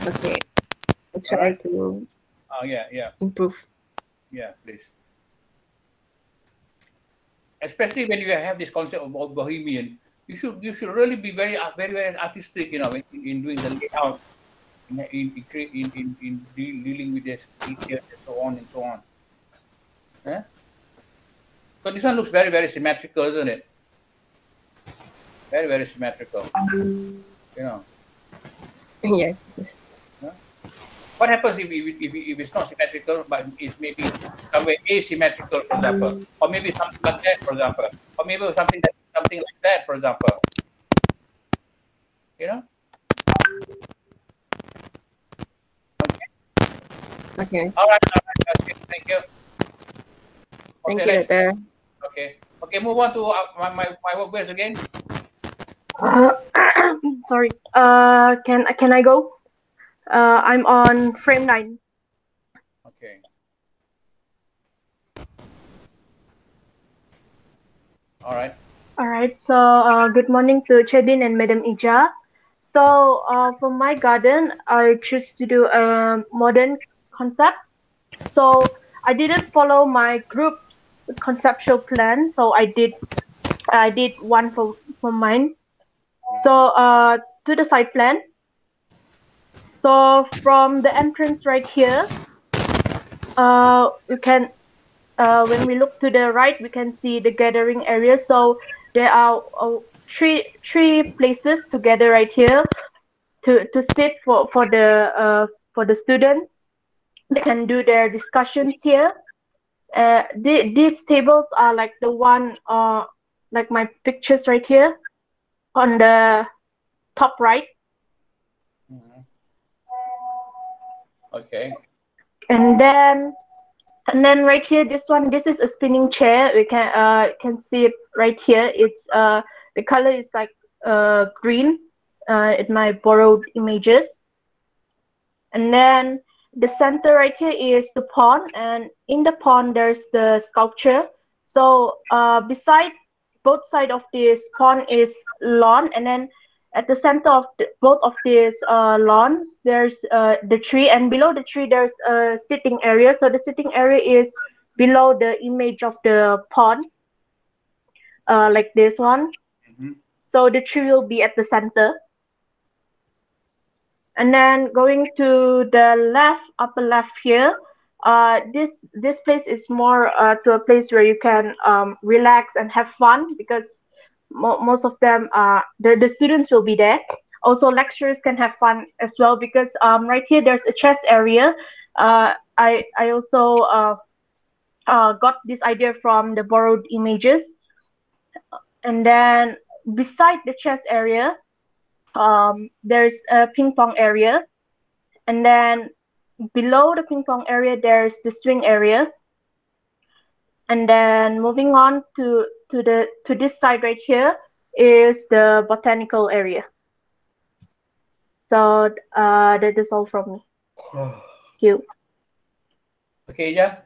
Okay, I'll try to improve. Yeah, please. Especially when you have this concept of Bohemian, you should really be very artistic, you know, in doing the layout, in dealing with this details and so on and so on. Yeah? So this one looks very, very symmetrical, isn't it? Very, very symmetrical. You know. Yes. Yeah? What happens if it's not symmetrical, but it's maybe somewhere asymmetrical, for example, or maybe something like that, for example, or maybe something like that, for example. You know. Okay. All right. Okay, thank you. Thank you, Doctor. Okay. Move on to my workplace again. Sorry. Can I go? I'm on frame 9. Okay. All right. So good morning to Chedin and Madam Ija. So for my garden, I choose to do a modern concept. So I didn't follow my group's conceptual plan. So I did one for mine. So to the side plan. So from the entrance right here, you can when we look to the right, we can see the gathering area. So there are three places together right here to sit for the students. They can do their discussions here. These tables are like the one like my pictures right here on the top right. Okay. And then right here, this is a spinning chair. We can see it right here. It's the color is like green in my borrowed images. And then the center right here is the pond, and in the pond there's the sculpture. So beside both side of this pond is lawn, and then at the center of both of these lawns there's the tree, and below the tree there's a sitting area. So the sitting area is below the image of the pond, like this one. So the tree will be at the center. And then going to the left, upper left here, this place is more to a place where you can relax and have fun, because most of them, the students will be there. Also, lecturers can have fun as well, because right here there's a chess area. I also got this idea from the borrowed images. And then beside the chess area, there's a ping pong area, and then below the ping pong area there's the swing area. And then moving on to this side right here is the botanical area. So that is all from me. Thank you. Okay, yeah.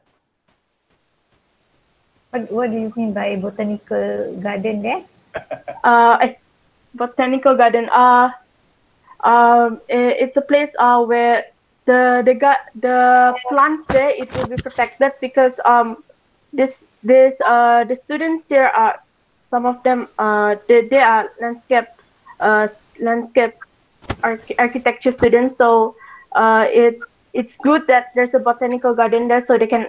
What do you mean by botanical garden there? Botanical garden. It's a place where the plants there, it will be protected, because the students here are, some of them they are landscape architecture students. So it's good that there's a botanical garden there, so they can.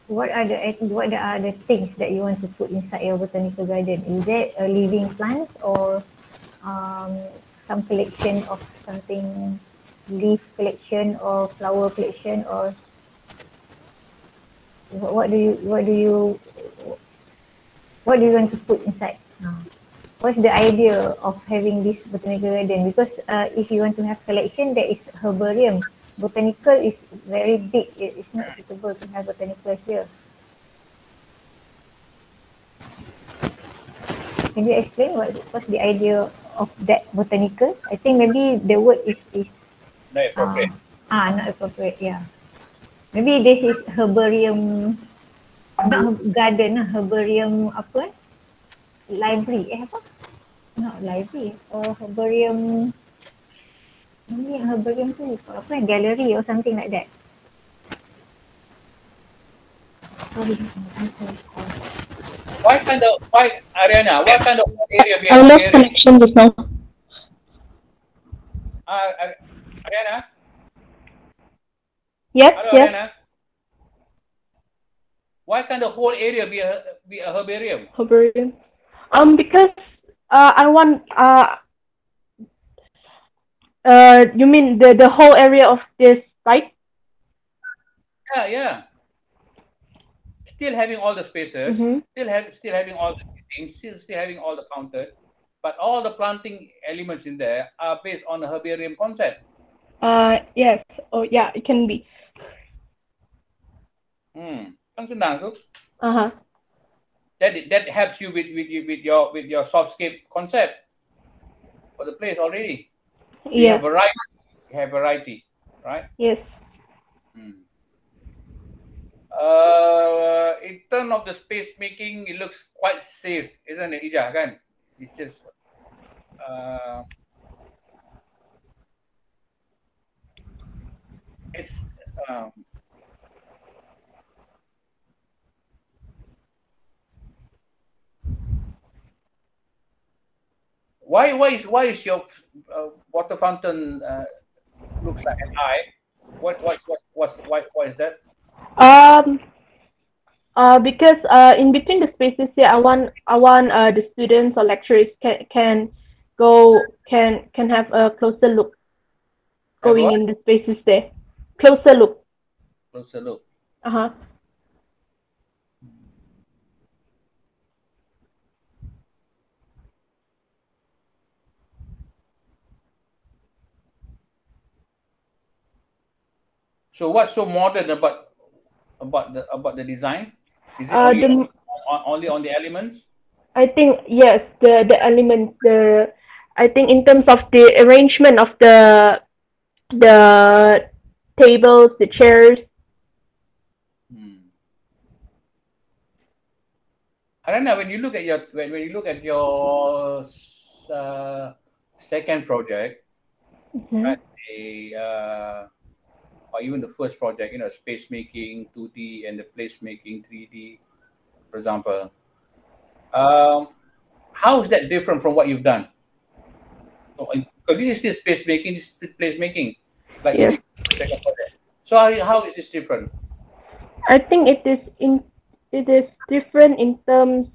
What are the things that you want to put inside your botanical garden? Is it a living plants, or some collection of something, leaf collection or flower collection, or what do you want to put inside? What's the idea of having this botanical garden? Because if you want to have collection, there is herbarium. Botanical is very big. It's not suitable to have botanical here. Can you explain what's the idea of that botanical? I think maybe the word is not appropriate. Not appropriate. Yeah. Maybe this is herbarium, not garden, herbarium apa? Library. Apa? Not library. Or herbarium. Maybe herbarium tu apa? Gallery or something like that. Sorry. Ariana, what kind of area we I have lost here? connection just now. Ariana? Yes, Hello, yes. Ariana? Why can't the whole area be a herbarium? Herbarium. Because I want you mean the whole area of this site? Yeah. Still having all the spaces, Mhm. still having all the things, still having all the fountain, but all the planting elements in there are based on the herbarium concept. Yes. Oh, yeah, it can be. Kan senang tu. Uh-huh. That helps you with your softscape concept for the place already. You Yes. have variety, right? Yes. In terms of the space making, it looks quite safe, isn't it, Ija? Kan? It's just it's why is your water fountain looks like an eye? What is that? Because in between the spaces here, I want the students or lecturers can have a closer look going in the spaces there. Closer look. Closer look. Uh-huh. So what's so modern about the design? Is it only on the elements? I think yes, the elements, I think in terms of the arrangement of the tables, the chairs. I don't know, when you look at your second project, right? Or even the first project, you know, space making 2D and the place making 3D, for example. How is that different from what you've done? Because this is still space making, this is still place making, like Yes. you did the second project. So how is this different? I think it is different in terms.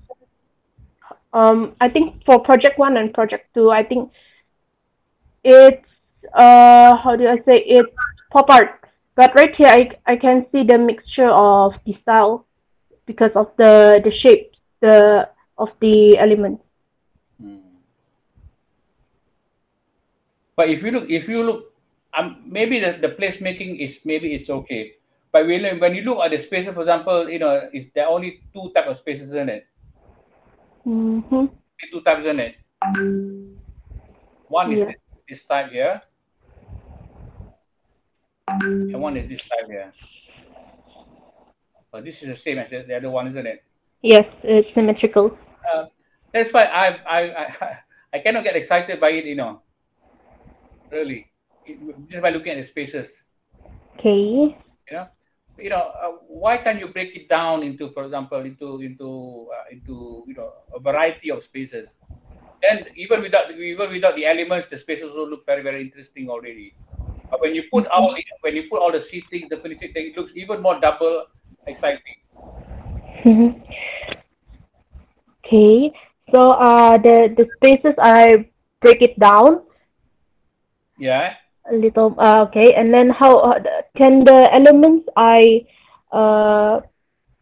I think for project 1 and project 2, I think it's how do I say, it's pop art. But right here, I can see the mixture of the style because of the shapes of the elements. But if you look, maybe the placemaking is, maybe it's okay. But when you look at the spaces, for example, you know, there are only 2 types of spaces in it. Mm-hmm. 2 types in it. One is Yeah. this type here, and one is this type here. But this is the same as the other one, isn't it? Yes, it's symmetrical. That's why I cannot get excited by it, you know. Really, just by looking at the spaces. Okay. You know, why can't you break it down into, for example, into you know, a variety of spaces? Then even without the elements, the spaces will look very, very interesting already. But when you put all the seatings, the furniture, it looks even more double exciting. Okay. So the spaces, I break it down Yeah. a little. Okay, and then how can the elements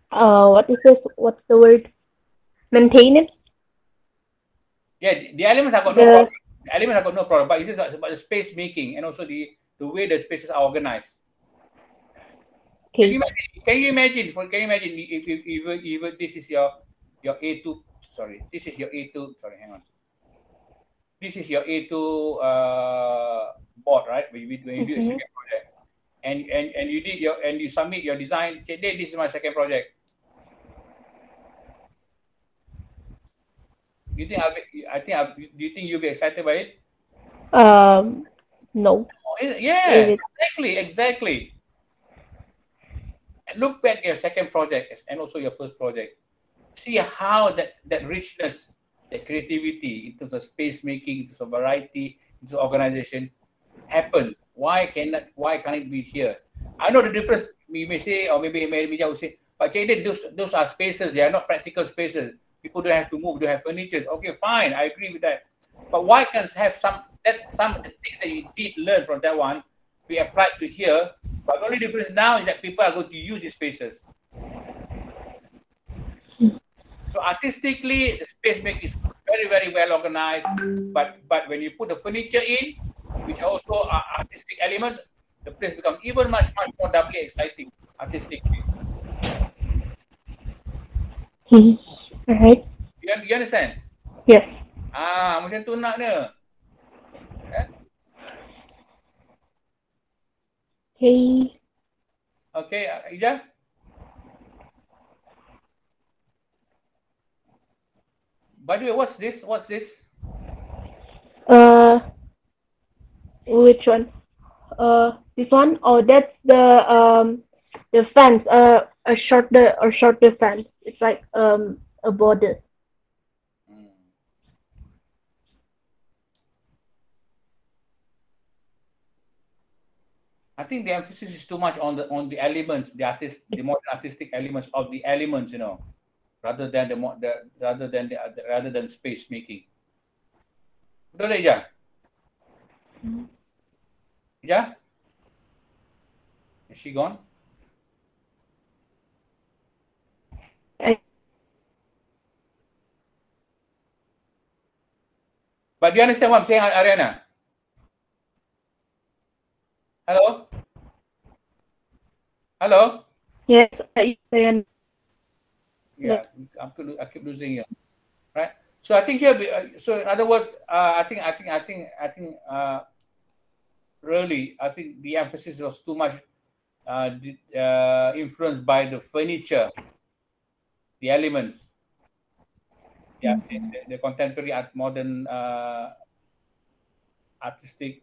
what is this? What's the word? Maintain it. Yeah, the elements have got no problem. The elements have got no problem, but it's just about the space making and also the way the spaces are organized. Okay. Can you imagine if this is your A2, sorry, this is your A2, sorry, hang on. This is your A2 board, right? When you do a second project, and you submit your design, say, this is my second project. Do you think you'll be excited by it? No. Yeah, exactly. And look back at your second project and also your first project. See how that richness, that creativity in terms of space making, in terms of variety, in terms of organization happen. Why can't it be here? I know the difference. We may say, or maybe Meja will say, but Jaden, those are spaces. They are not practical spaces. People don't have to move. Don't have furniture. Okay, fine. I agree with that. But why can't have some of the things that you did learn from that one be applied to here? But the only difference now is that people are going to use these spaces. So artistically, the space making is very, very well organized. But when you put the furniture in, which also are artistic elements, the place becomes even much more doubly exciting artistically. All right. You understand? Yes. Macam tu nak dia. Okay. Okay, Ija? By the way, what's this? Which one? This one? Oh, that's the fence. A shorter fence. It's like a border. I think the emphasis is too much on the elements, the more artistic elements of the elements, you know, rather than space making. Betul tak, Ija? Ija? Is she gone? But do you understand what I'm saying, Ariana? Hello? Hello? Yes, I Yeah, I keep losing you. Right? So I think here, so in other words, I think really, I think the emphasis was too much influenced by the furniture, the elements, the contemporary art, modern artistic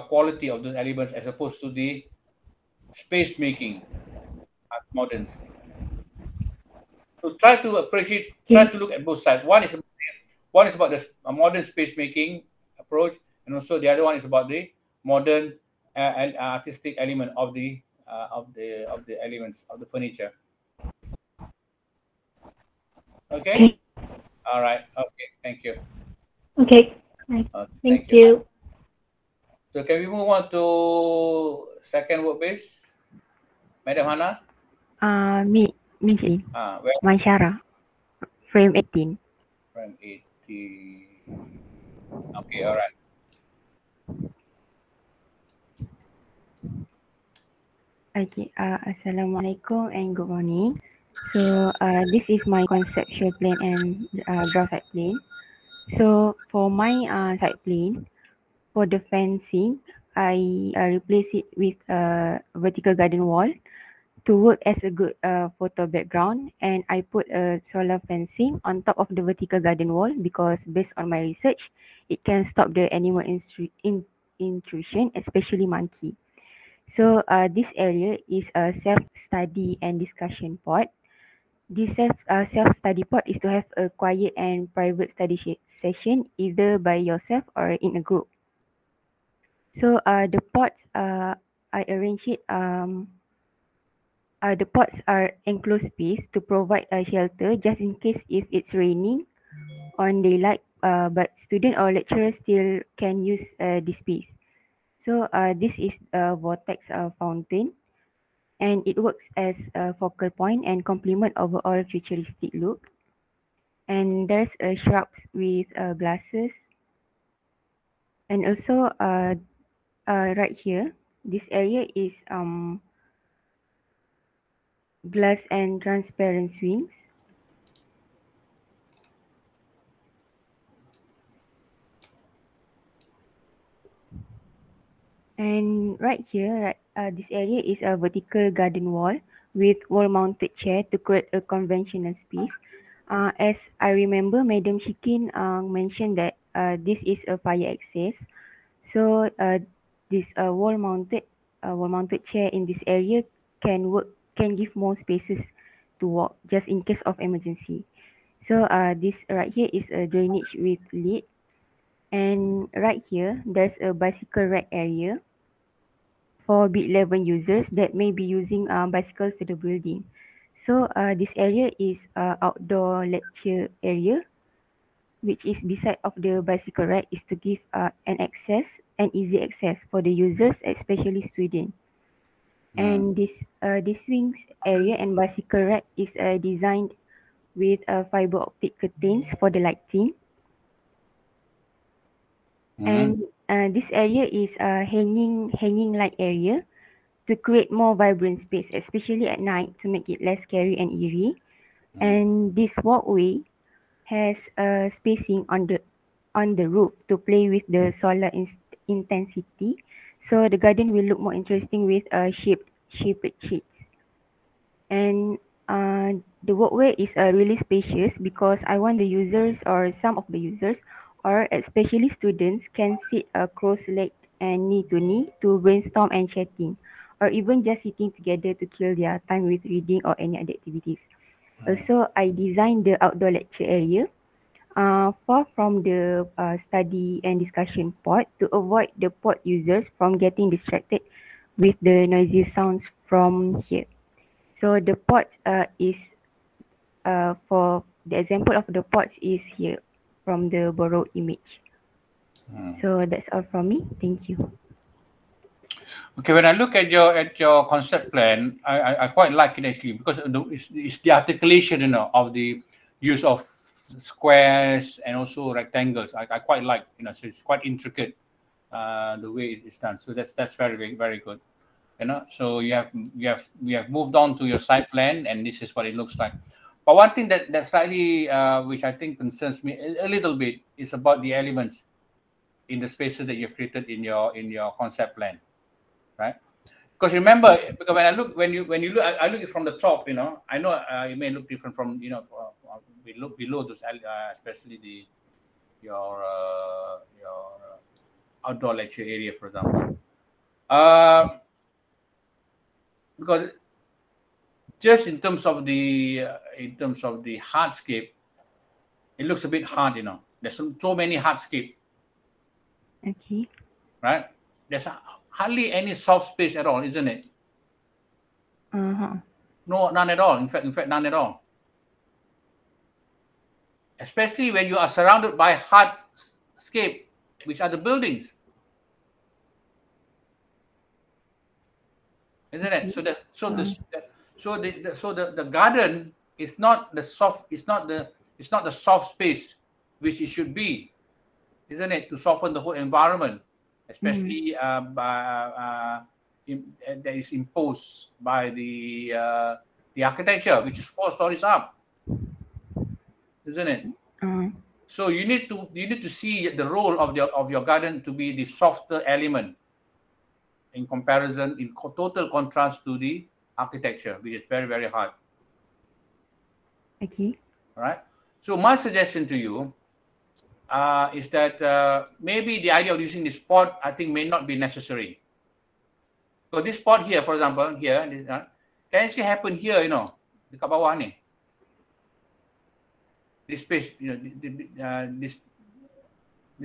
quality of those elements as opposed to the space making at modern. So try to appreciate, try to look at both sides. One is about the modern space making approach, and also the other one is about the modern artistic element of the elements of the furniture. Okay. All right. Okay. Thank you. Okay. Thank you. So can we move on to second work base, Madam Hana? Miss Where? Masyara, frame 18. Frame 18. Okay. All right. Okay. Assalamualaikum and good morning. So this is my conceptual plane and draw side plane. So for my side plane, for the fencing, I replace it with a vertical garden wall to work as a good photo background, and I put a solar fencing on top of the vertical garden wall because based on my research, it can stop the animal intrusion, especially monkey. So this area is a self-study and discussion pod. This self-study pod is to have a quiet and private study session either by yourself or in a group. So the pods, I arrange it. The pods are enclosed space to provide a shelter just in case if it's raining on daylight, but student or lecturers still can use this space. So this is a vortex fountain, and it works as a focal point and complement overall futuristic look. And there's shrubs with glasses, and also right here, this area is glass and transparent swings. And right here, this area is a vertical garden wall with wall-mounted chair to create a conventional space. As I remember, Madam Shikin mentioned that this is a fire access. So this wall-mounted chair in this area can give more spaces to walk just in case of emergency. So this right here is a drainage with lid, and right here there's a bicycle rack area for B11 users that may be using bicycles to the building. So this area is outdoor lecture area, which is beside of the bicycle rack, is to give an easy access for the users, especially students. And this swings area and bicycle rack is designed with fiber optic curtains for the lighting. And this area is a hanging light area to create more vibrant space, especially at night, to make it less scary and eerie. And this walkway has a spacing on the roof to play with the solar intensity, so the garden will look more interesting with shaped sheets. And the walkway is really spacious because I want the users, or some of the users, or especially students, can sit cross-legged and knee to knee to brainstorm and chatting, or even just sitting together to kill their time with reading or any other activities. Also, I designed the outdoor lecture area far from the study and discussion pod to avoid the pod users from getting distracted with the noisy sounds from here. So the pods is for the example of the pods is here from the borrowed image. So that's all from me. Thank you. Okay, when I look at your concept plan, I quite like it actually because it's the articulation, of the use of squares and also rectangles. I quite like, so it's quite intricate the way it is done. So that's very, very, very good. You know, so you have moved on to your site plan, and this is what it looks like. But one thing that slightly, which I think concerns me a little bit, is about the elements in the spaces that you've created in your concept plan, right? Because remember, because when I look, when you look, I look from the top. You know, I know it may look different from we look below those, especially your outdoor lecture area, for example. Because just in terms of the hardscape, it looks a bit hard. You know, there's so many hardscape. Okay. Right? There's hardly any soft space at all, isn't it? No, none at all. In fact, none at all. Especially when you are surrounded by hardscape, which are the buildings, isn't it? So the garden is not the soft. It's not the soft space which it should be, isn't it? To soften the whole environment, especially that is imposed by the architecture, which is 4 stories up, isn't it? So you need to see the role of your garden to be the softer element in comparison, in total contrast to the architecture, which is very, very hard. Okay. All right. So my suggestion to you is that maybe the idea of using this pot, I think, may not be necessary. So this pot here, for example, here, this, can actually happen here, you know, dekat bawah ni. This space, you know, this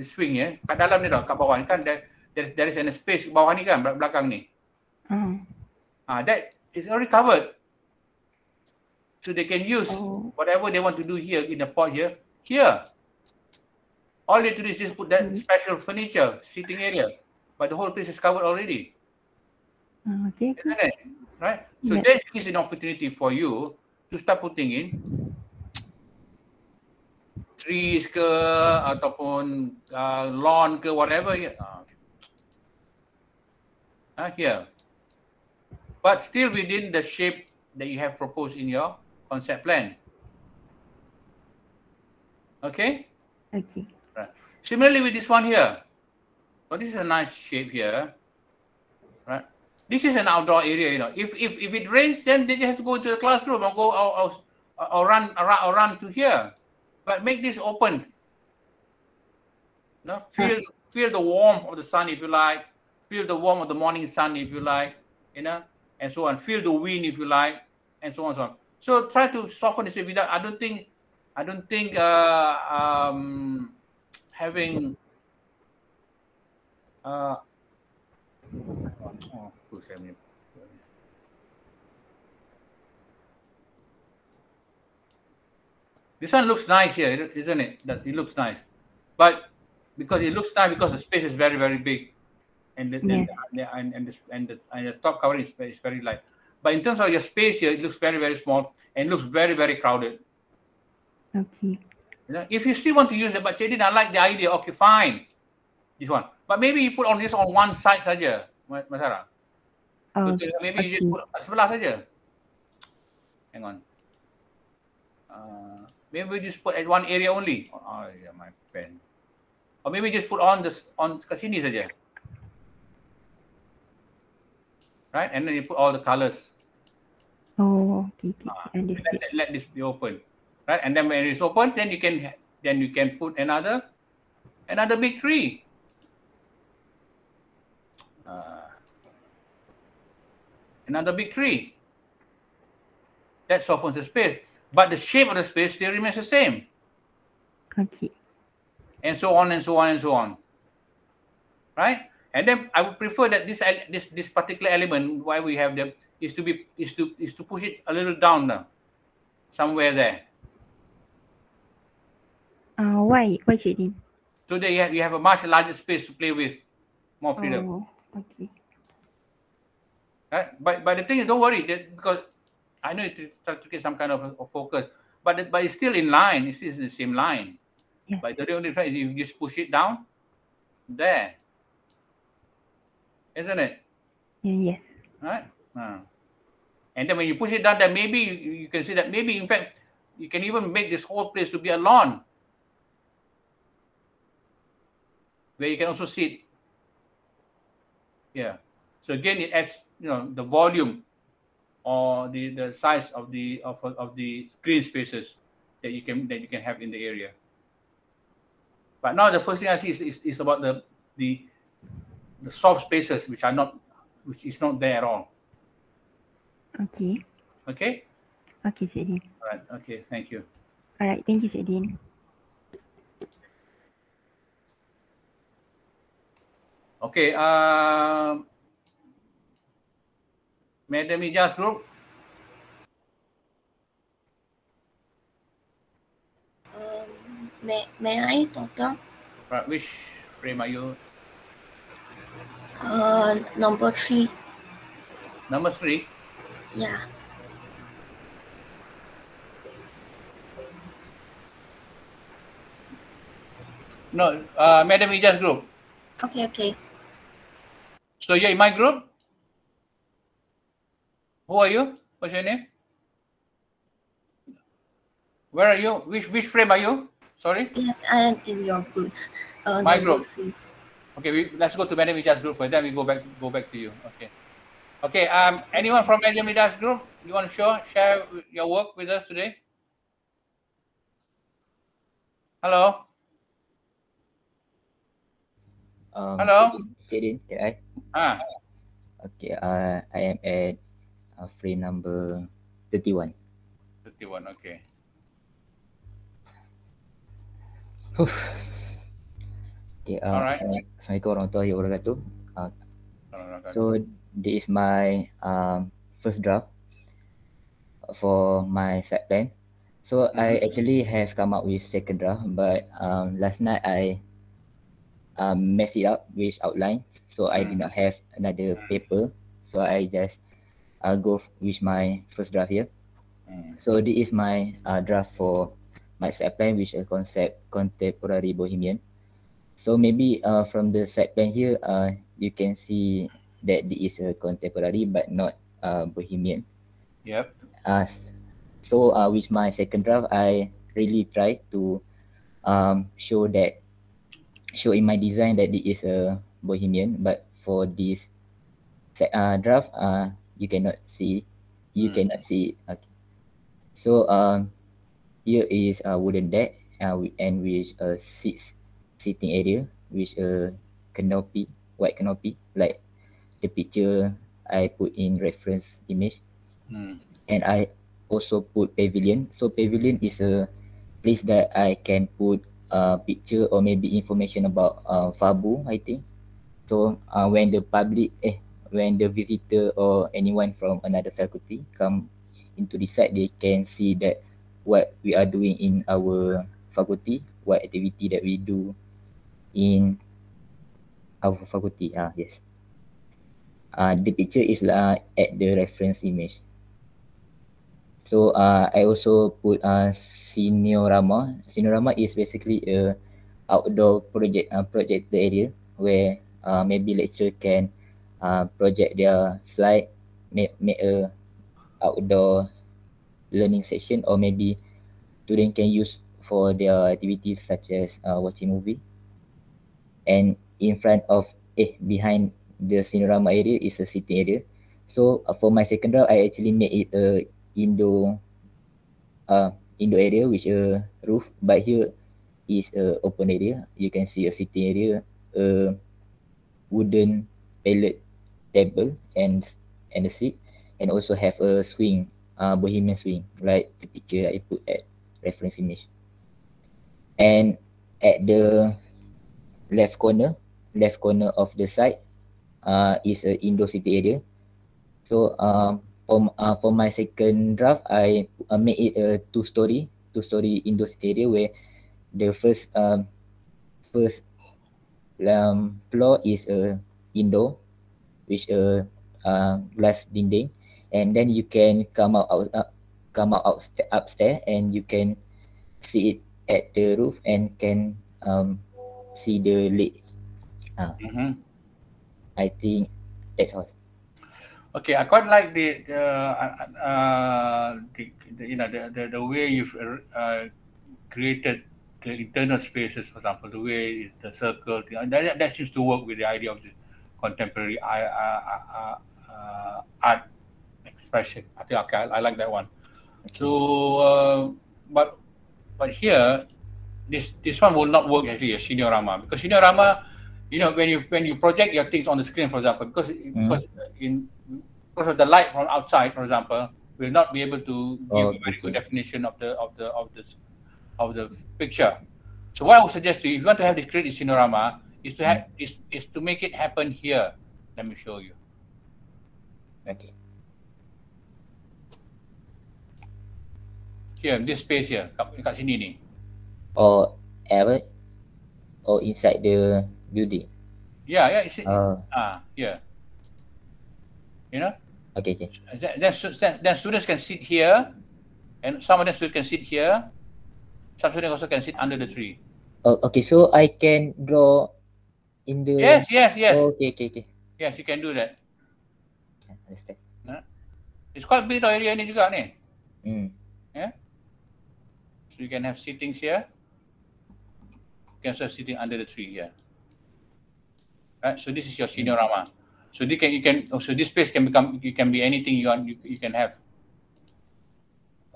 swing ya, kat dalam ni tau, kat bawah ni kan, there is a space bawah ni kan, belakang ni. That is already covered. So they can use whatever they want to do here in the pot here. All they do is just put that special furniture, seating area, but the whole place is covered already. Okay. Isn't it? Right? So that is an opportunity for you to start putting in trees ke, ataupun lawn ke, whatever. Here. But still within the shape that you have proposed in your concept plan. Okay? Okay. Right. Similarly with this one here. Well, this is a nice shape here. Right? This is an outdoor area, you know. If it rains, then they just have to go to the classroom or go or run to here. But make this open. You know, feel the warmth of the sun if you like. Feel the warmth of the morning sun if you like. You know, and so on. Feel the wind if you like, and so on and so on. So try to soften this without. I don't think having this one looks nice here, isn't it? That it looks nice, but because it looks nice because the space is very, very big, and the top covering is very light. But in terms of your space here, it looks very, very small and looks very, very crowded. Okay. You know, if you still want to use it, but Chedin, I like the idea. Okay, fine, this one. But maybe you put on this on one side saja, Mas Sarah. Maybe you just put sebelah saja. Hang on. Maybe we just put at one area only. Oh yeah, my pen. Or maybe just put on kat sini saja. Right, and then you put all the colors. Oh, okay. Understood. Let this be open, right? And then when it's open, then you can put another big tree. Another big tree. That softens the space, but the shape of the space still remains the same. Okay. And so on and so on and so on. Right? And then I would prefer that this particular element, why we have them, is to push it a little down now, somewhere there. Why, Chedin? So that you have a much larger space to play with, more freedom. Oh, okay. Right? But the thing is, don't worry, because I know you try to get some kind of focus, but it's still in line. It's still in the same line. Yes. But the only difference is you just push it down there, isn't it? Yes. right? And then when you push it down, then maybe you can see that maybe in fact you can even make this whole place to be a lawn where you can also sit. Yeah. So again, it adds the volume or the size of the green spaces that you can have in the area. But now the first thing I see is about the soft spaces which is not there at all. Okay. Okay. Okay, Cik Din. All right. Okay. Thank you. Alright, thank you, Cik Din. Okay. Madam Ijaz Group. May I, Doctor? Right. Which frame are you? Number 3. Number 3. Yeah. No, Madam Ijaz Group. Okay. So you're in my group? Who are you? What's your name? Where are you? Which frame are you? Sorry? Yes, I am in your group. My group. 3. Okay, let's go to Madam Ijaz Group first, then we go back to you. Okay. Anyone from Madam Ijaz Group? You want to share your work with us today? Hello? Hello? Cik Din, can I? Okay, I am at frame number 31. 31, okay. Okay, Alright. Assalamualaikum warahmatullahi wabarakatuh. So this is my first draft for my site plan. So I actually have come up with second draft, but last night I messed it up with outline, so I did not have another paper, so I just go with my first draft here. So this is my draft for my site plan, which is concept contemporary bohemian. So maybe from the site plan here, you can see that this is a contemporary but not bohemian. Yep. So with my second draft, I really tried to show in my design that it is a bohemian, but for this draft, you cannot see it. Okay. So here is a wooden deck and with a sitting area with a canopy, white canopy, like the picture I put in reference image. And I also put pavilion. So pavilion is a place that I can put a picture or maybe information about Fabu, I think. So when the visitor or anyone from another faculty come into the site, they can see that what we are doing in our faculty, what activity that we do in our faculty. Yes. The picture is at the reference image. So I also put Seniorama. Seniorama is basically a outdoor projector area where maybe lecturer can project their slide, make a outdoor learning section, or maybe student can use for their activities such as watching movie. And in front of behind the Cinerama area is a sitting area. So for my second draft, I actually made it a indoor area with a roof, but here is a open area. You can see a sitting area, a wooden pallet table and a seat, and also have a swing, bohemian swing, like the picture I put at reference image. And at the left corner of the site is a indoor sitting area. So for my second draft, I made it a two-story indoor sitting area where the first floor is a indoor with a glass dinding, and then you can come out upstairs and you can see it at the roof and can see the lake. I think that's all. Okay, I quite like the you know the way you've created the internal spaces, for example, the way the circle, that seems to work with the idea of the contemporary art expression. I think okay, I like that one. So, but here, this one will not work actually as Seniorama, because Seniorama, you know, when you project your things on the screen, for example, because of the light from outside, for example, will not be able to give a very good definition of the picture. So what I would suggest to you, if you want to have this great Seniorama, is to have is to make it happen here. Let me show you. Okay. Here, this space here, kat sini ni. Or ever, or inside the building. Yeah, it's here. You know. Okay. Then students can sit here, and some of them students can sit here. Some students also can sit under the tree. Oh, okay. So I can draw in the. Yes. Oh, okay. Yes, you can do that. Understand. It's quite big area ni juga ni. Yeah. So you can have sittings here. You can also sitting under the tree here. Right. So this is your Seniorama. So you can so this space can be anything you want. You can have.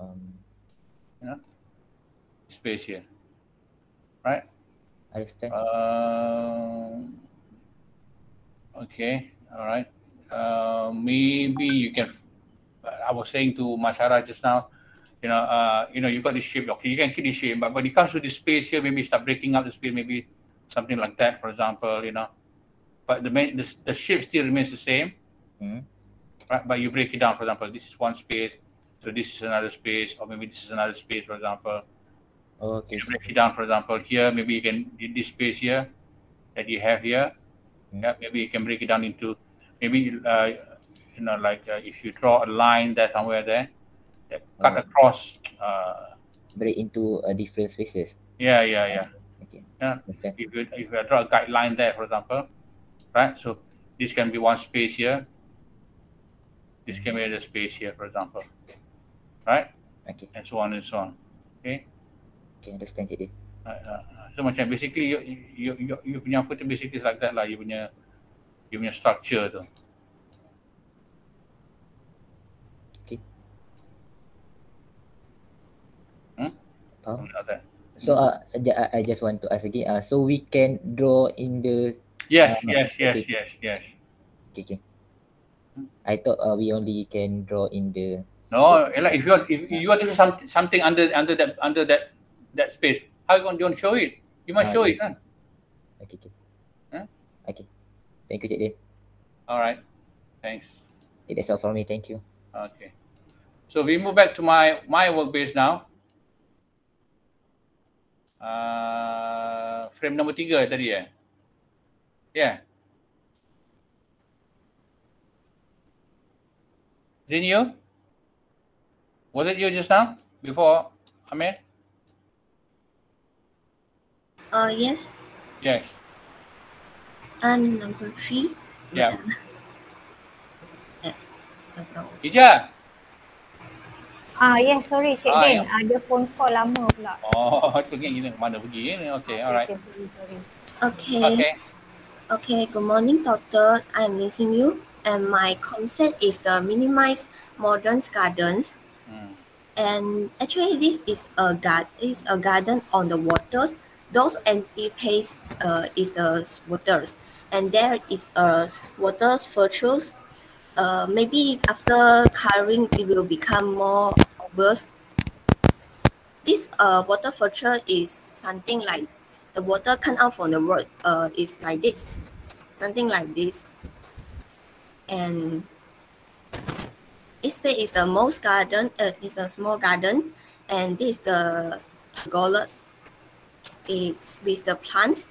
You know, space here. Right. Understand. Okay. All right. Maybe you can. I was saying to Masara just now, you know, you got this shape. Okay, you can keep this shape, but when it comes to this space here, maybe start breaking up the space. Maybe something like that, for example. You know, but the shape still remains the same. Right? But you break it down. For example, this is one space, so this is another space, or maybe this is another space, for example. Okay. You break it down. For example, here maybe you can this space here that you have here. Yeah, maybe you can break it down into maybe you know, like if you draw a line there somewhere there that cut across. Break into different spaces. Yeah. Okay. Yeah. If you draw a guideline there, for example, right? So this can be one space here. This can be the space here, for example, right? Okay. And so on and so on. Okay. Okay, understand jadi. So macam basically you punya apa tu basically like that lah, you punya structure tu. Okay. Okay. So I just want to ask again. So we can draw in the. Yes. Okay. I thought we only can draw in the. No, like if you want to do something under that space, how you want to show it? You must show it, kan? Okay. Okay. Thank you, Cik Din. All right. Thanks. Okay, that's all from me. Thank you. Okay. So we move back to my workspace now. Frame nombor 3 tadi ya? Yeah. Is it you? Was it you just now? Before Amir? Yes. Yes. And number 3. Yeah. Yes, Ija. sorry Cik Din. Ada phone call lama pula. Oh, tu gini mana pergi ni? Okay, alright. Sorry. Okay, good morning, doctor. I'm listening you. And my concept is the minimize modern gardens. And actually, this is a garden on the waters. Those empty space is the waters, and there is waters features. Maybe after coloring, it will become more obvious. This water feature is something like the water come out from the road. Is like this, something like this, and this space is the most garden. It's a small garden, and this is the pergolas. It's with the plants,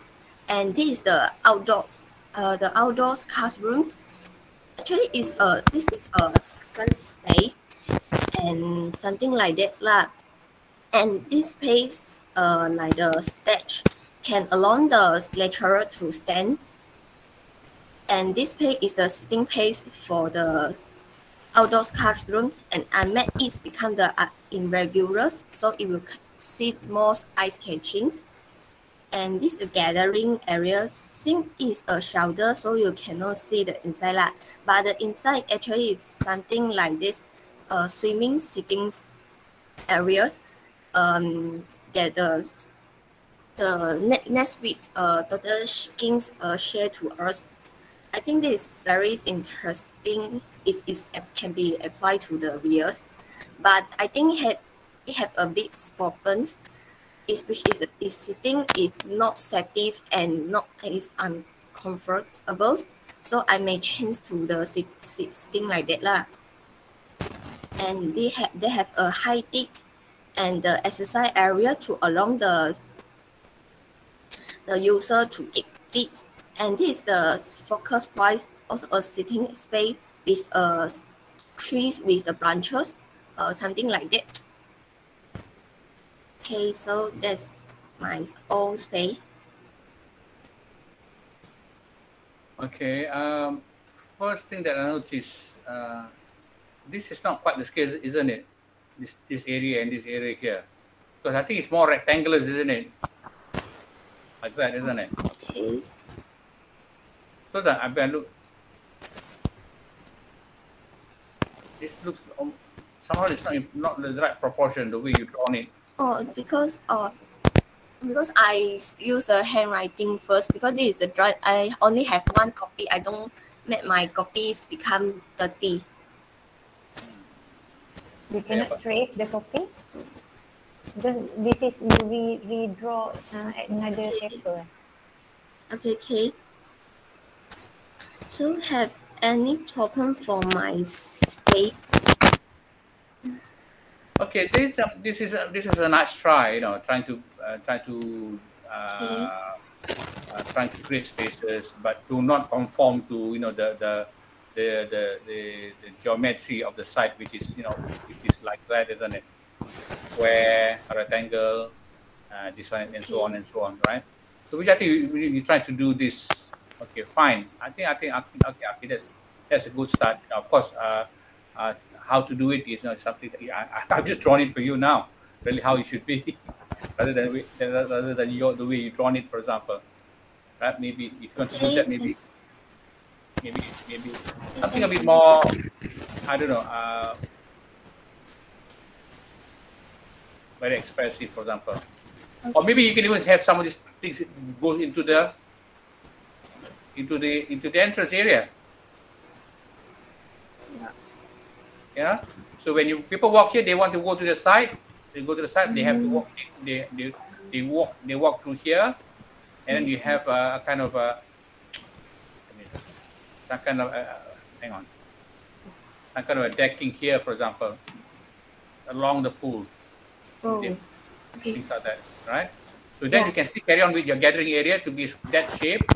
and this is the outdoors. The outdoors classroom. Actually, this is a second space, and something like that lah. And this space, like the stage, can allow the lecturer to stand. And this space is the sitting place for the outdoors classroom, and I made it become the irregular, so it will see more ice catchings. And this gathering area since is a shelter, so you cannot see the inside lah. But the inside actually is something like this, swimming, sitting areas. That the next week, Dr. Kings share to us. I think this is very interesting if it can be applied to the reals, but I think it have a big problems. Which is sitting is not safe and not is uncomfortable, so I may change to the sitting like that lah. And they have a high peak and the exercise area to allow the user to get fit. And this is the focus point, also a sitting space with trees with the branches, something like that. Okay, so that's my own space. Okay. First thing that I noticed, this is not quite the scale, isn't it? This area and this area here, because I think it's more rectangular, isn't it? Like that, isn't it? Okay. So that I better look. This looks somehow it's not the right proportion the way you drawn it. Oh, because I use the handwriting first, because this is a drawing. I only have one copy. I don't make my copies become dirty. You cannot trace the copy because this is you redraw at another paper. Okay. So have any problem for my space? Okay, this is a nice try. Trying to create spaces, but do not conform to the geometry of the site, which is like that, isn't it? Square, a rectangle, this one, and so on and so on, right? So which I think we try to do this. Okay, fine. I think okay, that's a good start. Of course, how to do it is not something that I've just drawn it for you now. Really, how it should be, rather than the way you drawn it, for example. Right? Maybe if you want to do that, maybe something a bit more. I don't know. Very expressive, for example. Or maybe you can even have some of these things that goes into the entrance area. Yeah. So when people walk here, they want to go to the side. They go to the side. They have to walk. They walk through here, and then you have a kind of some kind of a decking here, for example, along the pool. Oh, okay. Things like that, right? So then Yeah. you can still carry on with your gathering area to be that shape,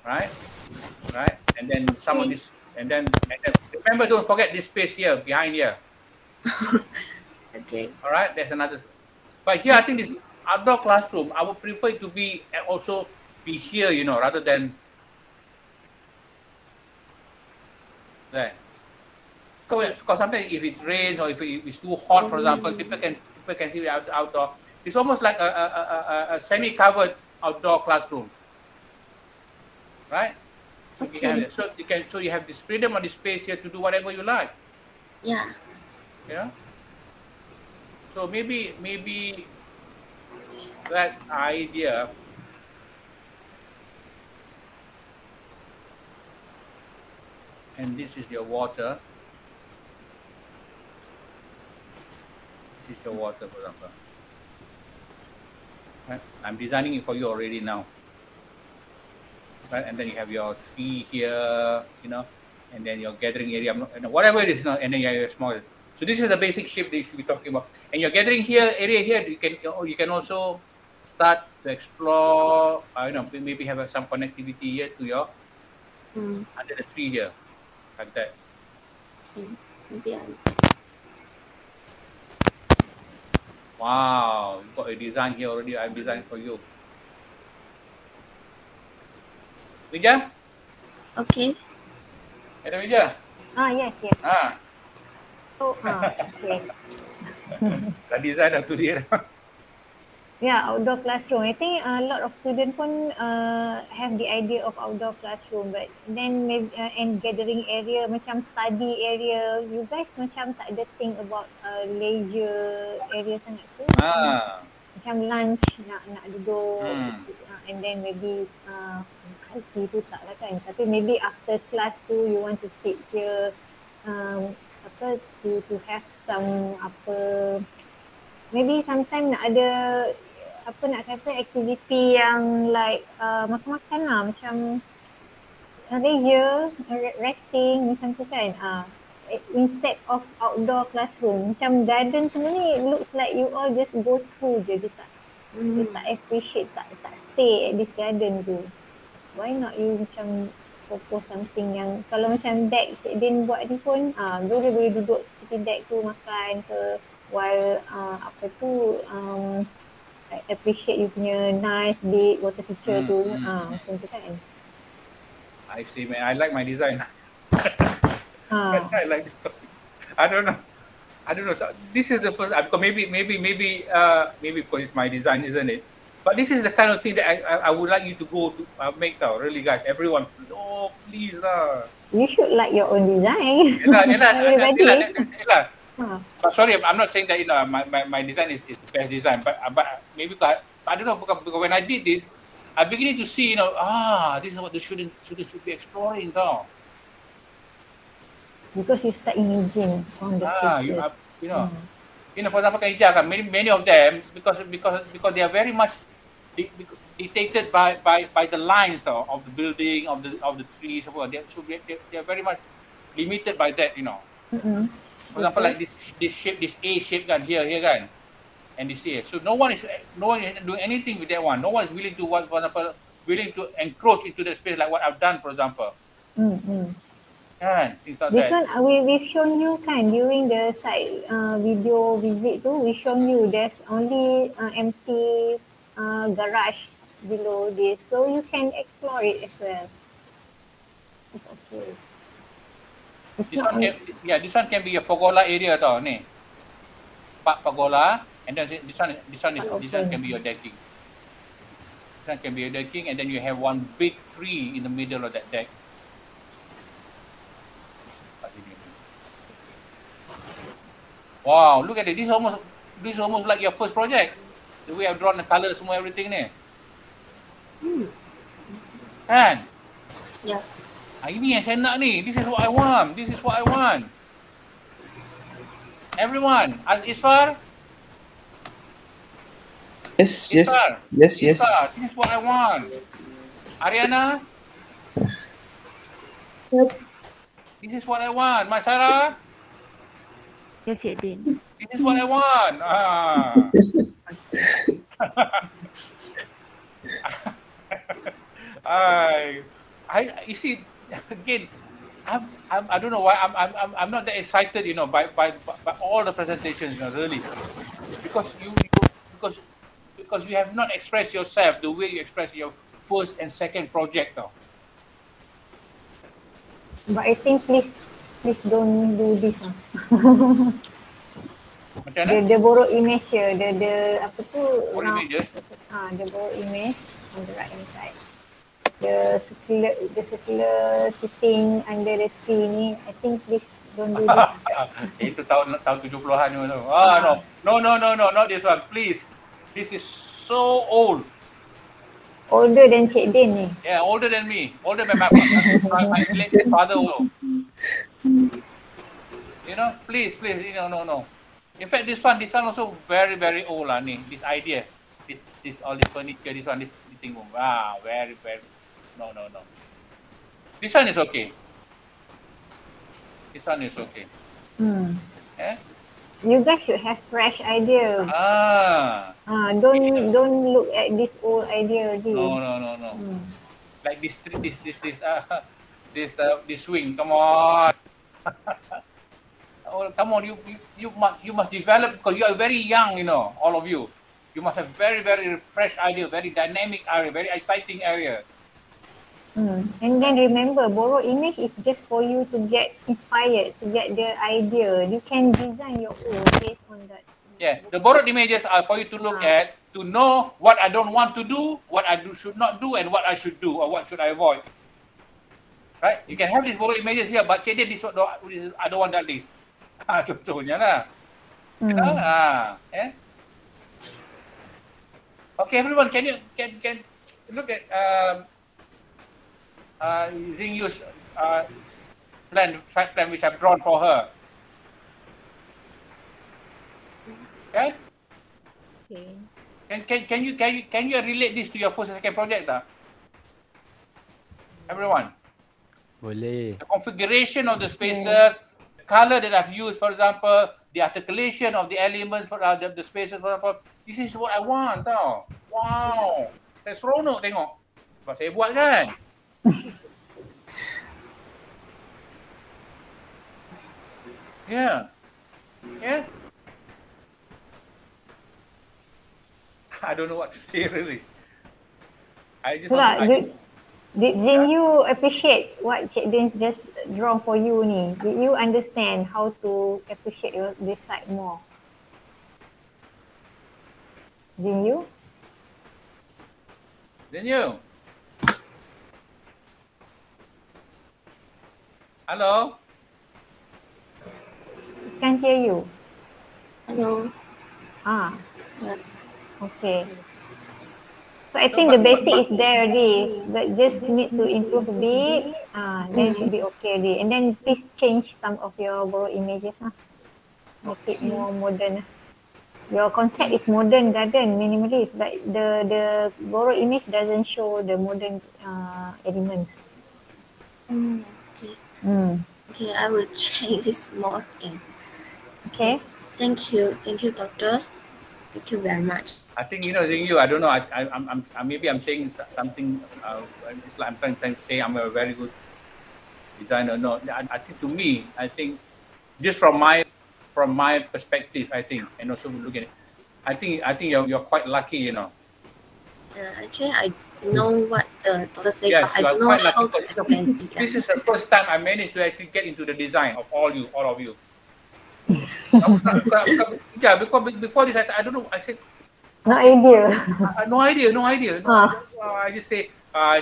right? Right, and then some of this, and then remember, don't forget this space here behind here. Okay. All right, that's another. But here, I think this outdoor classroom, I would prefer it to be also be here, rather than there. Because sometimes if it rains or if it's too hot, for example, people can see it outdoor. It's almost like a semi-covered outdoor classroom, right? So you have this freedom of the space here to do whatever you like. Yeah. Yeah. So maybe that idea. And this is your water. This is your water, for example. Right? I'm designing it for you already now. Right? And then you have your tree here, and then your gathering area, whatever it is, and then you have your small. So this is the basic shape that you should be talking about. And your gathering area here, you can also start to explore. Maybe have some connectivity here to your under the tree here, like that. Okay. Maybe Wow, you've got a design here already. I've designed for you. Vijay? Okay. Ada Vijay? Yes, yes. So, okay. Dah design dah tu dia. Yeah, outdoor classroom. I think a lot of students pun have the idea of outdoor classroom, but then maybe and gathering area macam study area. You guys macam tak ada think about leisure area sangat tu. Macam lunch nak duduk and then maybe IT tu tak lah kan. Tapi maybe after class tu you want to sit here to have some maybe sometimes nak ada nak kata aktiviti yang like makan-makan lah macam leisure, resting macam tu kan. Instead of outdoor classroom, macam garden semua ni looks like you all just go through je, you tak appreciate, tak stay at this garden tu. Why not you macam propose something yang kalau macam deck Cik Din buat ni pun boleh duduk seperti deck tu makan ke while appreciate you punya nice big water feature tu macam tu kan. I see, man. I like my design. I like this one. I don't know. So this is the first. Maybe because it's my design, isn't it? But this is the kind of thing that I would like you to go to make tau. Really, guys, everyone. Oh, please lah. You should like your own design. Yelah. But sorry, I'm not saying that my design is the best design, but maybe I don't know, because when I did this, I'm beginning to see this is what the students should be exploring tau. Because you start imaging on the for example, Khadijah kan, many of them because they are very much dictated by the lines tau, of the building, of the trees, so they are very much limited by that, For example, like this shape, this A shape kan, here kan, and this here. So no one is doing anything with that one. No one is willing to, for example, encroach into that space like what I've done, for example. Kan, things like this that. one we've shown you kan during the site video visit tu. We shown you there's only empty garage below this, so you can explore it as well. It's okay. This one can be a pergola area tau ni. Pergola, and then this one can be your decking. This one can be your decking, and then you have one big tree in the middle of that deck. Wow, look at it. This is almost like your first project. The way I've drawn the colours, semua everything ni. Kan? Yeah. Ini yang saya nak ni. This is what I want. Everyone, Isfar? Yes. Isfar, this is what I want. Ariana? Yep. This is what I want. Sarah? Yes, Cik Din. This is what I want. You see, again, I don't know why I'm not that excited, by all the presentations, really, because you have not expressed yourself the way you express your first and second project, though. But I think please don't do this. Macam mana? Dia borrow image here. Dia apa tu? Borrow images? Dia borrow image on the right hand side. The circular sitting under the tree ni, I think please don't do this. Itu tahun 70-an tu. No, not this one, please. This is so old. Older than Cik Din ni. Yeah, older than me. Older than my late father also. Please, no. In fact, this one also very, very old lah ni. This idea, all this furniture, this thing room. Very, very. No. This one is okay. Eh? You guys should have fresh idea. Don't look at this old idea. No. Like this swing. Come on. Come on. You must develop, because you are very young. All of you. You must have very, very fresh idea, very dynamic area, very exciting area. And then remember, borrow image is just for you to get inspired, to get the idea. You can design your own based on that. Yeah, the borrowed images are for you to look at, to know what I don't want to do, what I should not do, and what I should do, or what should I avoid. Right? You can have these borrowed images here, but Cik Din, I don't want that list. Contohnya lah. You know? Yeah. Okay, everyone, can you look at Xingyu's site plan which I've drawn for her. Okay? Can you relate this to your first and second project tak? Everyone. Boleh. The configuration of the spaces, the color that I've used, for example, the articulation of the elements for the spaces, for example. This is what I want tau. Wow. Saya seronok tengok. Sebab saya buat kan. Yeah. Yeah. I don't know what to say really. I just want to... Did you appreciate what Cik Din's just drawn for you ni? Did you understand how to appreciate this side more? Xingyu? Hello? Can't hear you. Hello. Yeah. Okay. So I think the basic is there already, but just need to improve a bit. Then should be okay already. And then please change some of your borrowed images. Make it more modern. Your concept is modern garden, minimalist, but the borrowed image doesn't show the modern elements. Okay. Okay, I will change this more again. Okay. Thank you, doctors. Thank you very much. I think, Xingyu, I don't know. I'm saying something. It's like I'm trying to say I'm a very good designer. No, I think to me, I think just from my perspective, I think, and also look at it, I think you're quite lucky, Actually, I know what the doctor said, yes, but I don't know how to explain it. This is the first time I managed to actually get into the design of all of you. Yeah, because before this, I don't know. I said. No idea. No idea. I just say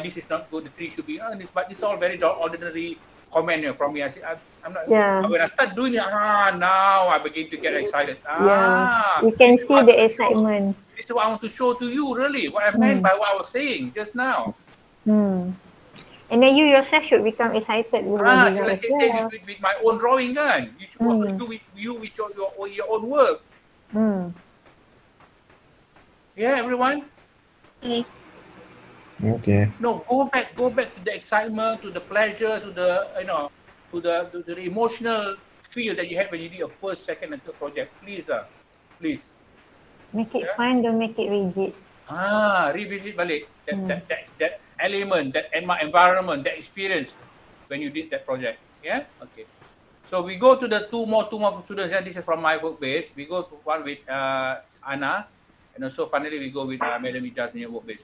this is not good. The tree should be this, but it's all very ordinary comment from me. I say I'm not. Yeah. When I start doing it, now I begin to get excited. You can see the excitement. This is what I want to show to you. Really, what I meant by what I was saying just now. And then you yourself should become excited with with my own drawing, kan? You should also do with your own work. Yeah, everyone. Okay. No, go back to the excitement, to the pleasure, to the to the emotional feel that you had when you did your first, second, and third project. Please. Make it fun, don't make it rigid. Revisit balik that element, that environment, that experience when you did that project. Yeah. Okay. So we go to the two more students. Yeah, this is from my work base. We go to one with Anna. And also finally we go with Madam Ijaz in your work base.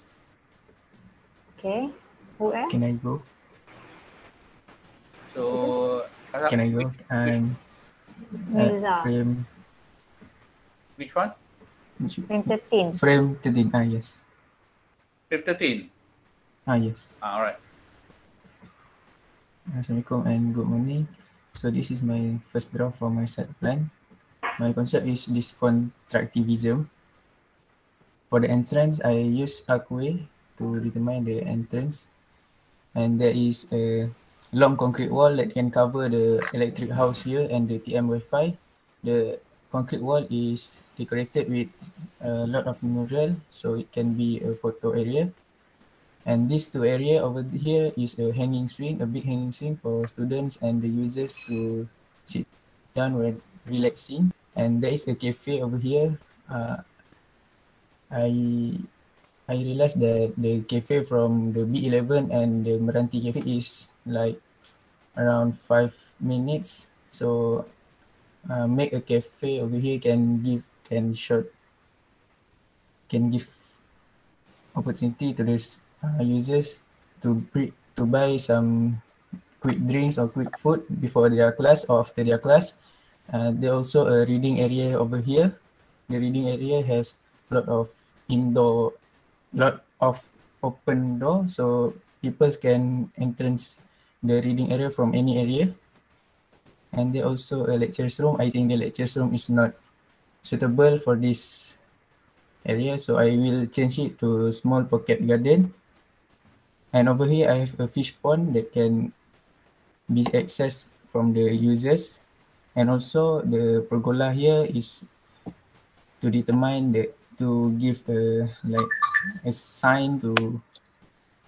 Okay. Who else? Can I go? So can I go? Frame. Which one? Frame 13. Frame 13. Yes. Frame 13. Yes. Alright. Assalamualaikum and good morning. So this is my first draft for my site plan. My concept is this constructivism. For the entrance, I use archway to determine the entrance. And there is a long concrete wall that can cover the electric house here and the TM Wi-Fi. The concrete wall is decorated with a lot of mural, so it can be a photo area. And these two areas over here is a hanging swing, a big hanging swing for students and the users to sit down when relaxing. And there is a cafe over here. I realized that the cafe from the B11 and the Meranti cafe is like around 5 minutes. So make a cafe over here can give opportunity to these users to to buy some quick drinks or quick food before their class or after their class. There also a reading area over here. The reading area has a lot of open door, so people can entrance the reading area from any area. And there also a lectures room. I think the lectures room is not suitable for this area, so I will change it to small pocket garden. And over here I have a fish pond that can be accessed from the users. And also the pergola here is to determine that to give a sign to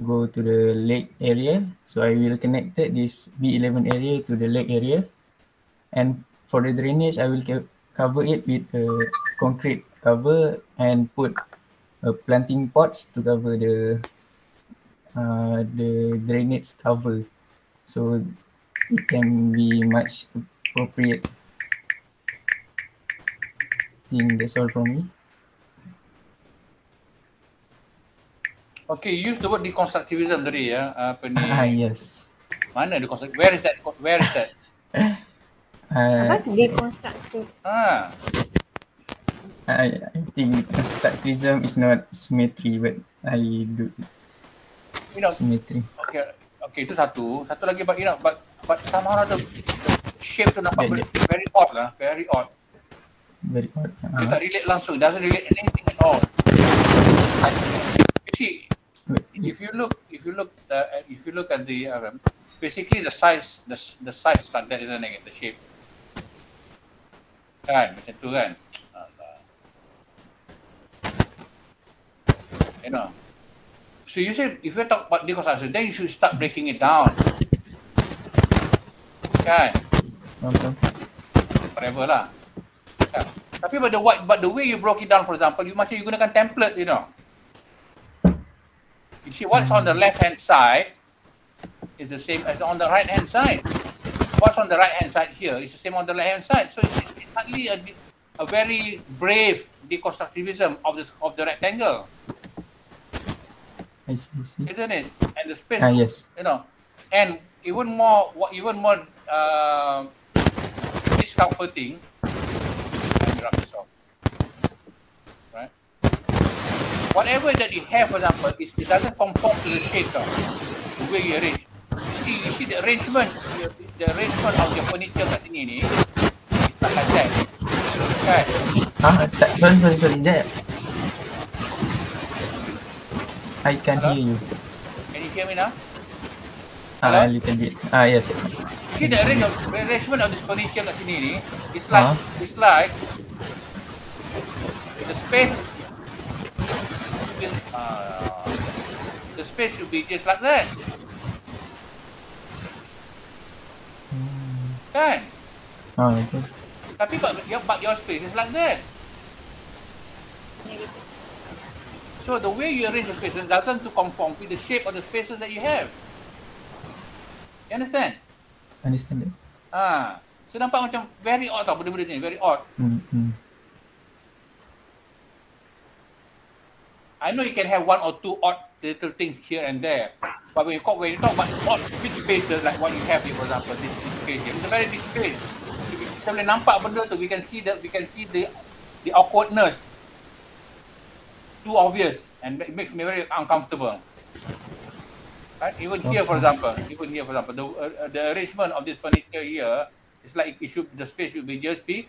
go to the lake area. So I will connect this B11 area to the lake area. And for the drainage, I will cover it with a concrete cover and put planting pots to cover the drainage cover. So it can be much appropriate. I think that's all from me. Okay, you use the word deconstructivism tadi ya. Apa ni? Yes. Mana deconstruct? Where is that? Where is that? Apa? Deconstructive. I think constructivism is not symmetry, but I do symmetry. Okay, itu satu. Satu lagi, but but somehow the shape tu nampak very odd lah, very odd. Very odd. Dia tak relate langsung, doesn't relate anything at all. You see, if you look at the basically the size is like that, isn't it? The shape. Kan, macam tu kan. You know. So you say if you talk about deconstruction, then you should start breaking it down. Kan? Okay. Whatever lah. Kan? Tapi but the way you broke it down, for example, you macam you gunakan template, you know. You see what's on the left hand side is the same as on the right hand side. What's on the right hand side here is the same on the left hand side. So it's hardly a very brave deconstructivism of the rectangle. I see. Isn't it? And the space, yes. You know, and even more discomforting. Let me rub this off. Right? Whatever that you have, for example, it doesn't conform to the shape of the way you arrange. You see the arrangement of your furniture kat sini ni, it's not like that. Kan? Sorry, Jaya. I can't hear you. Can you hear me now? A little bit. Yes. See the arrangement of this furniture kat sini ni, it's like the space should be just like that. Kan? Okay. Tapi but your space is like that. So the way you arrange the spaces doesn't to conform with the shape of the spaces that you have. You understand? Understand it. So nampak macam very odd tau benda-benda ni, very odd. I know you can have one or two odd little things here and there, but when you talk about odd big spaces like what you have here, for example, this space here, it's a very big space. Kita boleh nampak benda tu, we can see the awkwardness. Too obvious, and it makes me very uncomfortable. Right? Even here, for example, the arrangement of this furniture here is like the space should be just be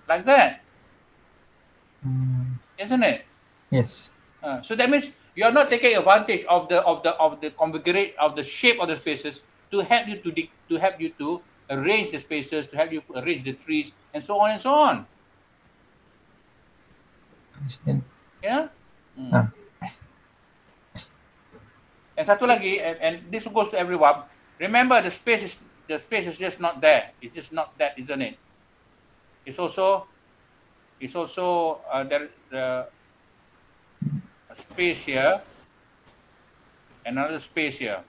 like that, isn't it? Yes. So that means you are not taking advantage of the configuration of the shape of the spaces to help you to arrange the spaces, to help you arrange the trees, and so on and so on. Understand. Yeah. And satu lagi, and this goes to everyone. Remember, the space is just not there. It's just not that, isn't it? It's also there a space here, another space here,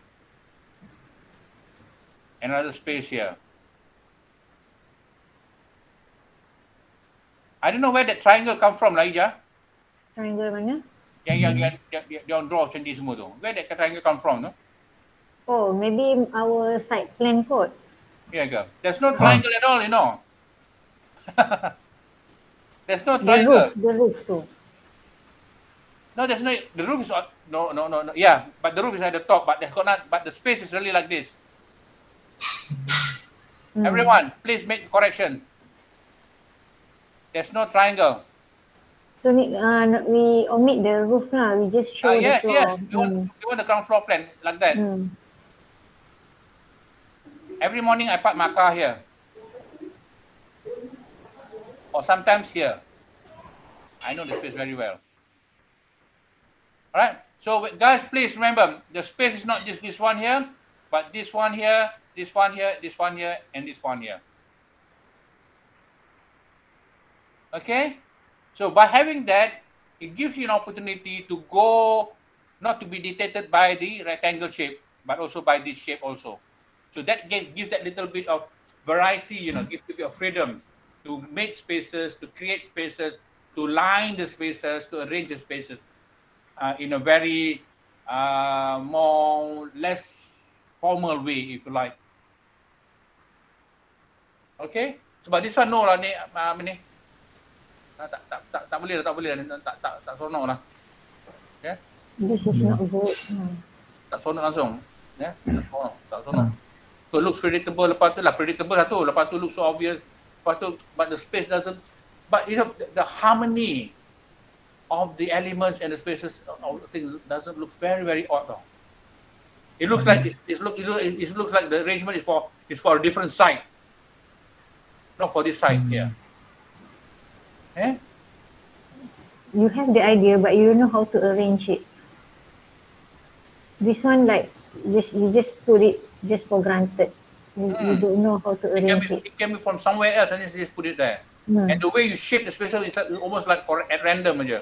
another space here. I don't know where that triangle come from, Ija. Triangle mana? Yang draw macam ni semua tu. Where that triangle come from, no? Oh, maybe our site plan code. Here you go. There's no triangle at all, you know. There's no triangle. The roof too. No, there's no. The roof is no. Yeah, but the roof is at the top. But there's not. But the space is really like this. Everyone, please make correction. There's no triangle. So we omit the roof now. We just show the floor. Yes. You want the ground floor plan like that. Every morning I park my car here, or sometimes here. I know the space very well. All right. So guys, please remember the space is not just this one here, but this one here, this one here, this one here, and this one here. Okay. So by having that, it gives you an opportunity to go, not to be dictated by the rectangle shape, but also by this shape also. So that gives that little bit of variety, you know, gives a bit of freedom to make spaces, to create spaces, to line the spaces, to arrange the spaces in a very less formal way, if you like. Okay? Sebab this one no lah ni, apa ni? Tak boleh lah, tak sonok lah. Yeah? This is not good. Tak sonok langsung. Yeah? Tak sonok. So it looks predictable, lepas tu lah predictable lah tu, lepas tu looks so obvious, lepas tu, but the space doesn't, but you know, the harmony of the elements and the spaces of the thing doesn't look very, very odd though. It looks like, it looks like the arrangement is for a different site, not for this site here. Yeah? You have the idea, but you don't know how to arrange it. This one, like, you just put it just for granted. You don't know how to arrange it. It can be from somewhere else and you just put it there. And the way you shape the spaces is almost like at random aja.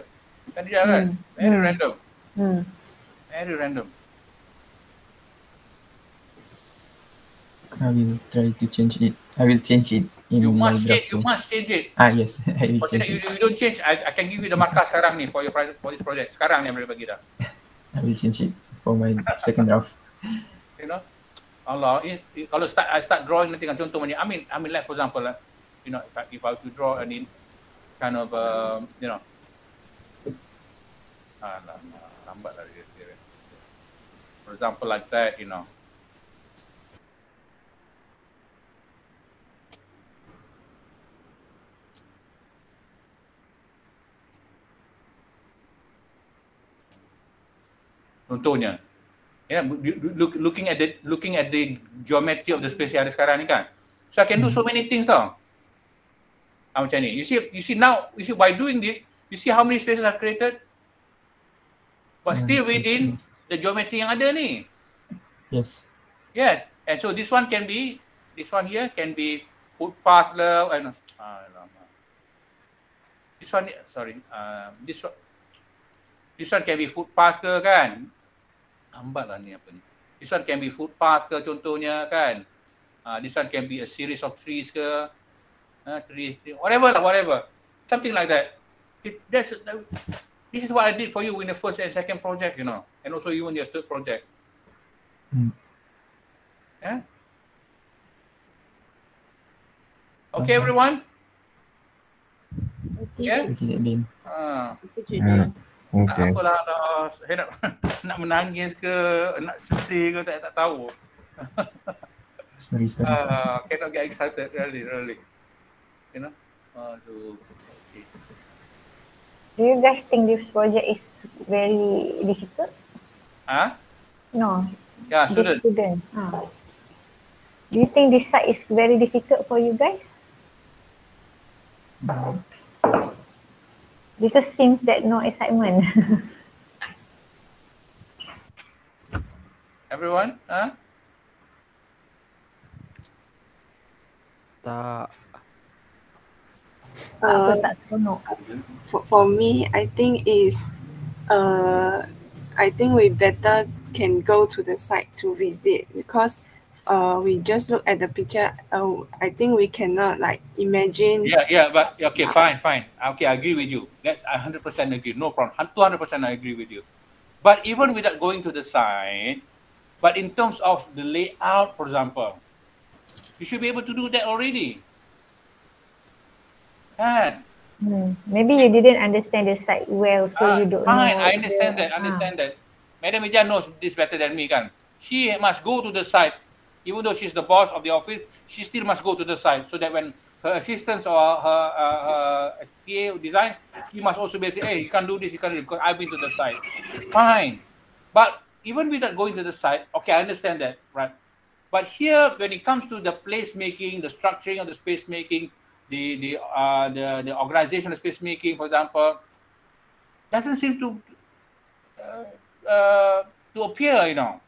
Kan dia kan? Very random. Very random. I will try to change it. I will change it in my draft. You must change it. Yes, I will change it. You don't change, I can give you the marker sekarang ni for this project. Sekarang ni boleh bagi dah. I will change it for my second draft. You know, Allah, kalau I start drawing nanti kan contoh macam, I mean like for example, you know, if I were to draw any kind of, you know, lambat lah dia. For example, like that, you know. Contohnya, yeah, looking at the geometry of the space yang ada sekarang ni kan. So I can do so many things tau. Macam ni. You see now, by doing this, you see how many spaces I've created? But still within the geometry yang ada ni. Yes. Yes. And so this one here can be footpath lah. This one, sorry. This one can be footpath ke kan? Lambat lah ni apa ni. This one can be footpath ke contohnya kan. This one can be a series of trees ke. Trees, whatever. Something like that. This is what I did for you in the first and second project, you know. And also you in your third project. Yeah? Okay, everyone? Yeah? Okay. Apalah saya nak menangis ke, nak sedih ke, tak tahu. Sorry. Cannot get excited, really. You know? Okay. Do you guys think this project is very difficult? No. Yeah, student. Do you think this site is very difficult for you guys? Because seems that no excitement. Everyone? Tak. For me, I think I think we better can go to the site to visit, because we just look at the picture. I think we cannot like imagine. Yeah, but okay, fine. Okay, I agree with you. That's 100% agree. No problem. 200% I agree with you. But even without going to the site, But in terms of the layout, for example, you should be able to do that already. And maybe you didn't understand the site well, so you don't fine, know. I understand that. Madam Ija knows this better than me, kan? She must go to the site, even though she's the boss of the office. She still must go to the site so that when her assistants or her PA design, she must also be able to say, hey, you can't do this, you can't do it, because I've been to the site. Fine, but even without going to the site, okay, I understand that, right? But here, when it comes to the place making, the structuring of the space making, the organization of space making, for example, doesn't seem to appear, you know.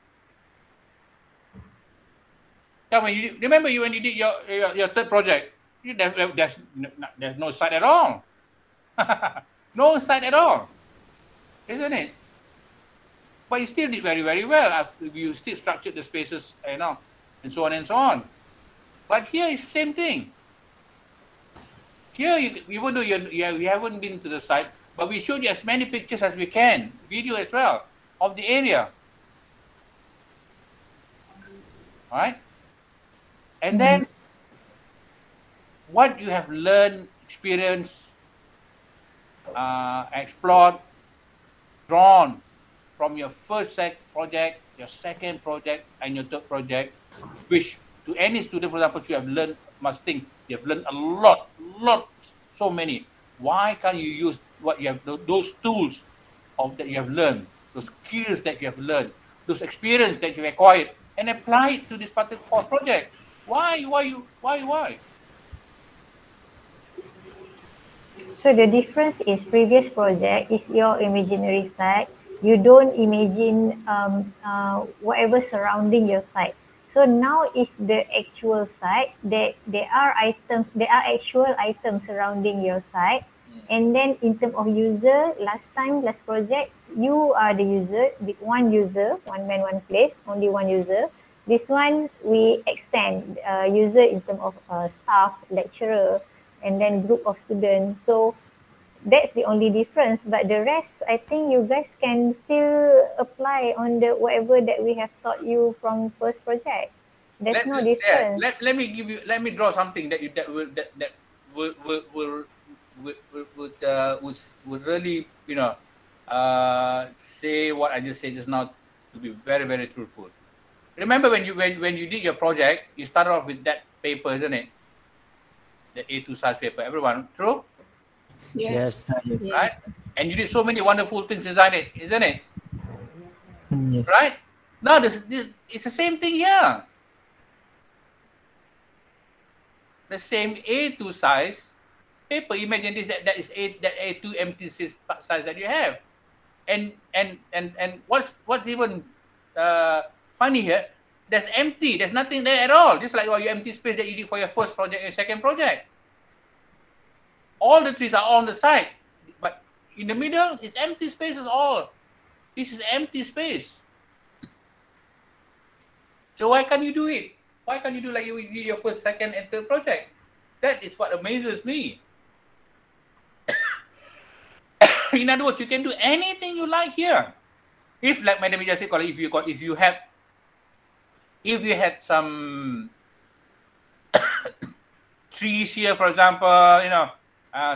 Yeah, when you remember when you did your third project, there's no site at all. No site at all, isn't it? But you still did very, very well. You still structured the spaces, you know, and so on and so on. But here it's the same thing. Here, even though you haven't been to the site, but we showed you as many pictures as we can, video as well, of the area. All right? And then, what you have learned, experienced, explored, drawn from your first project, your second project, and your third project, which to any student, for example, you have learned, must think, you have learned a lot, so many. Why can't you use what you have, those tools that you have learned, those skills that you have learned, those experience that you acquired, and apply it to this particular project? Why? So the difference is previous project is your imaginary site. You don't imagine whatever surrounding your site. So now is the actual site. There are actual items surrounding your site. And then in terms of user, last project, you are the user, one user, one man, one place, only one user. This one we extend user in terms of staff, lecturer, and then group of students. So that's the only difference. But the rest, I think you guys can still apply on the whatever that we have taught you from first project. There's no difference. Let me draw something that would really, you know, say what I just said just now to be very, very truthful. Remember when you did your project, you started off with that paper, isn't it? The A2 size paper. Everyone, true? Yes. Right? And you did so many wonderful things inside it, isn't it? Yes. Right? Now this it's the same thing here. The same A2 size paper. Imagine this that is that A2 empty size that you have. And what's even funny here, there's empty, there's nothing there at all, just like your empty space that you did for your first project and second project. All the trees are on the side, but in the middle is empty spaces all. This is empty space. So why can't you do it? Why can't you do like you did your first, second, and third project? That is what amazes me. In other words, you can do anything you like here. If, like Madam Ija said, if you had some trees here, for example, you know,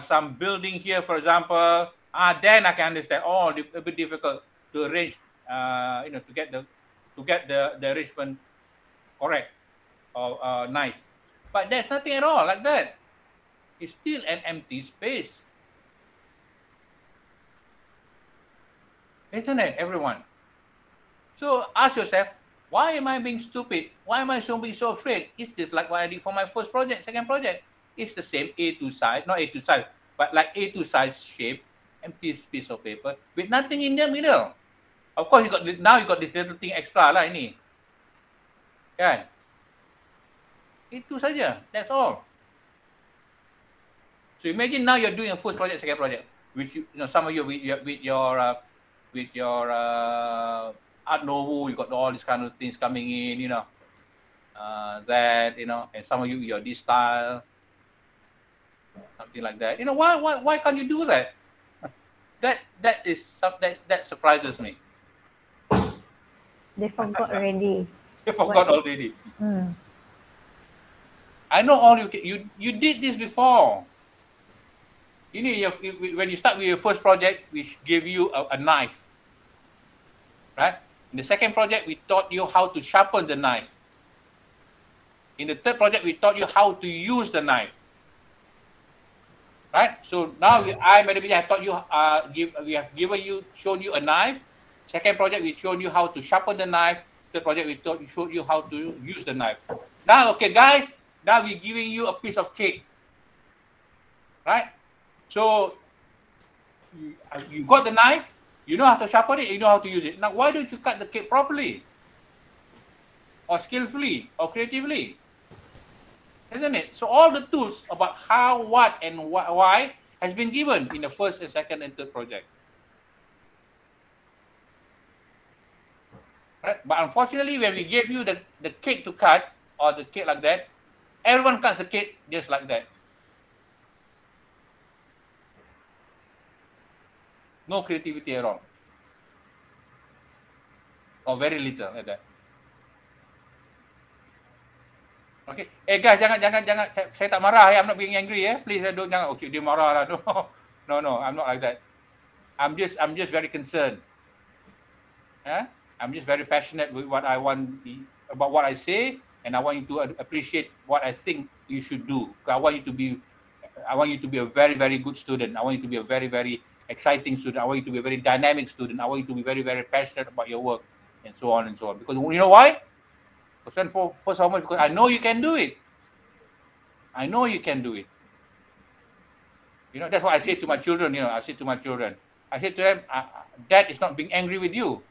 some building here, for example, then I can understand. Oh, a bit difficult to arrange, you know, to get the arrangement correct or nice. But there's nothing at all like that. It's still an empty space, isn't it, everyone? So ask yourself, why am I being stupid? Why am I being so afraid? It's just like what I did for my first project, second project. It's the same A2 size, not A2 size, but like A2 size shape, empty piece of paper with nothing in the middle. Of course, you got this little thing extra lah ini. Kan? Itu saja. That's all. So imagine now you're doing a first project, second project, which you know some of you with your Art Nouveau, you got all these kind of things coming in, you know, that, you know, and some of you your this style, something like that. You know, why can't you do that? That is something that surprises me. They forgot already. You forgot What? already. Hmm. I know all you did this before. You know, when you start with your first project, we gave you a knife, right? In the second project, we taught you how to sharpen the knife. In the third project, we taught you how to use the knife, right? So now Madam Vijay, have taught you, we have shown you a knife. Second project, we shown you how to sharpen the knife. Third project, we showed you how to use the knife. Now, okay, guys, now we're giving you a piece of cake, right? So you got the knife, you know how to sharpen it, you know how to use it. Now, why don't you cut the cake properly, or skillfully, or creatively? Isn't it? So all the tools about how, what, and why has been given in the first and second and third project. Right? But unfortunately, when we gave you the cake to cut, or the cake like that, everyone cuts the cake just like that. No creativity at all. Or very little like that. Okay. Guys, jangan. Saya tak marah ya. I'm not being angry ya. Please don't jangan. Okay, dia marah lah. No. I'm not like that. I'm just very concerned. I'm just very passionate with what I want, about what I say, and I want you to appreciate what I think you should do. I want you to be a very, very good student. I want you to be a very, very exciting student. I want you to be a very dynamic student. I want you to be very, very passionate about your work, and so on and so on. Because you know why? First of all, because I know you can do it. I know you can do it. You know, that's what I say to my children. I say to them, Dad is not being angry with you,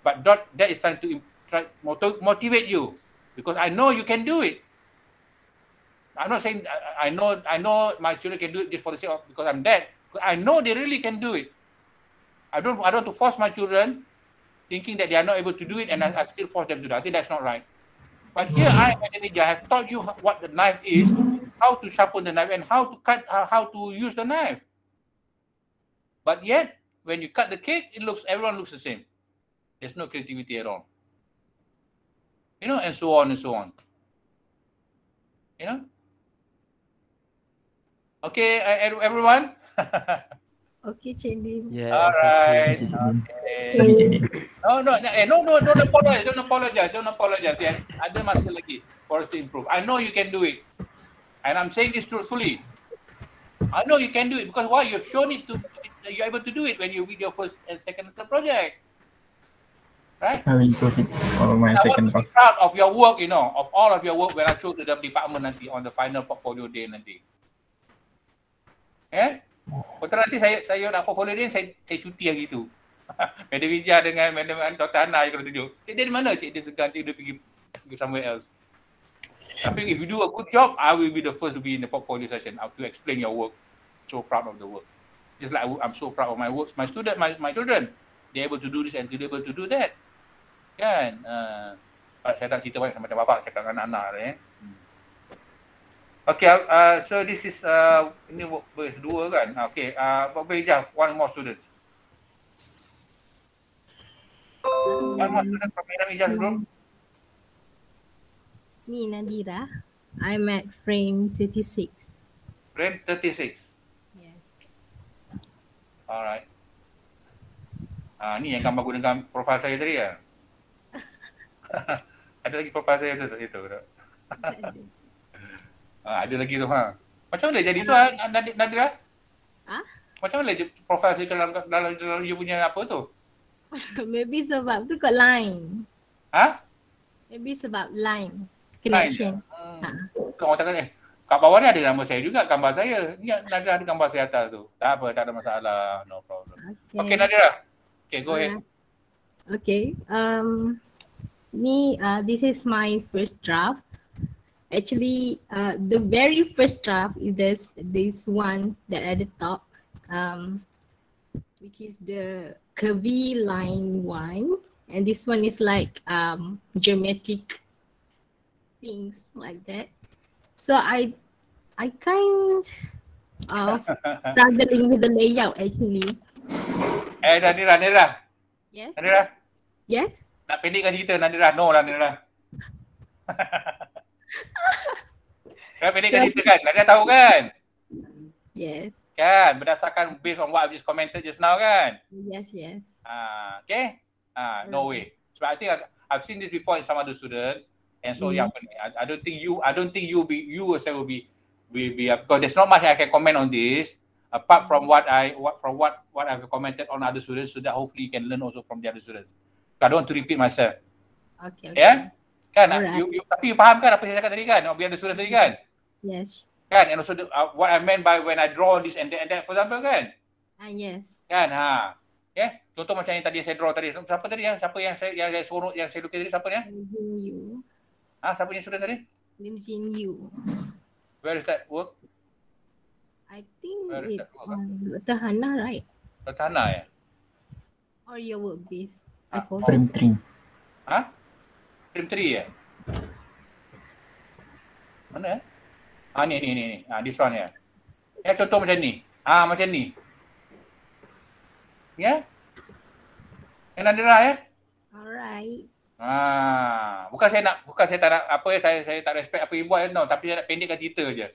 but Dad is trying to motivate you, because I know you can do it. I'm not saying I know my children can do it just for the sake of because I'm Dad. I know they really can do it. I don't want to force my children thinking that they are not able to do it, and I still force them to do it. I think that's not right. But here I have taught you what the knife is, how to sharpen the knife, and how to cut, how to use the knife. But yet, when you cut the cake, everyone looks the same. There's no creativity at all. And so on and so on. Okay, everyone. Okay, Cik Lim. Yeah. All right. Okay. Sorry, Cik Lim. No, don't apologize. Yes. Ada masa lagi for us to improve. I know you can do it. And I'm saying this truthfully. I know you can do it because why? You've shown it you're able to do it when you with your first and second and third project. Right? I will improve it for my second project. I'm proud of your work, of all of your work when I show to the department nanti on the final portfolio day nanti. Betul, nanti saya nak portfolio dia, saya cuti hari tu. Madam Vijay dengan Madam Dr. Ana kalau tunjuk. Cik dia di mana? Cik dia segan, cik dia pergi somewhere else. Tapi if you do a good job, I will be the first to be in the portfolio session to explain your work. So proud of the work. Just like I'm so proud of my work. My student, my children, they're able to do this and they're able to do that. Kan? Saya tak cerita banyak sama macam bapak cakap dengan anak. Okay, so this is ini verse 2 kan? Okay, Bapak Ijaz, one more student. One more student from Madam Ijaz, bro. Me, Nadira. I'm at frame 36. Frame 36? Yes. Alright. Ni yang gambar gunakan profil saya tadi ya? Ada lagi profil saya tu? Ada lagi tu Macam mana jadi tu Nadira? Macam mana profil saya dalam you punya apa tu? Maybe sebab tu kat line. Maybe sebab line connection. Kau cakap kat bawah ni ada nama saya juga, gambar saya. Ni Nadira ada gambar saya atas tu. Tak apa, tak ada masalah. No problem. Okay Nadira. Okay, go ahead. Okay. This is my first draft. Actually, the very first draft is this one that at the top, which is the curvy line one, and this one is like geometric things like that. So I kind of struggling with the layout actually. Nadira. Yes. Nadira. Yes. Nak pendekkan cerita Nadira? No lah Nadira. Kan pendekkan cerita kan? Nadira tahu kan? Yes. Kan? Berdasarkan based on what I just commented just now kan? Yes, yes. Okay? No way. So I think I've seen this before in some other students. And so yeah, I don't think you yourself will be because there's not much I can comment on this apart from what I've commented on other students, so that hopefully you can learn also from the other students. I don't want to repeat myself. Okay. Yeah? Kan? Alright. Tapi you faham kan apa saya cakap tadi kan? Of the other students tadi kan? Yes. Kan? And also what I meant by when I draw this and that, for example kan? Yes. Kan? Yeah? Contoh macam yang tadi saya draw tadi. Siapa tadi yang saya suruh yang saya lukis tadi siapa ni? You. Siapa yang student tadi? Lim Xin Yu. Where is that work? I think Where is it's that work? Dr. Hannah, right? Dr. Hannah ya? Or your work base? I forgot. Frame 3. Frame 3 ya? Mana ya? Ni. This one ya. Ya contoh macam ni. Macam ni. Ya? Yang Nadira ya? Alright. Bukan saya tak nak apa saya tak respect apa you buat no, tapi saya nak pendekkan cerita je.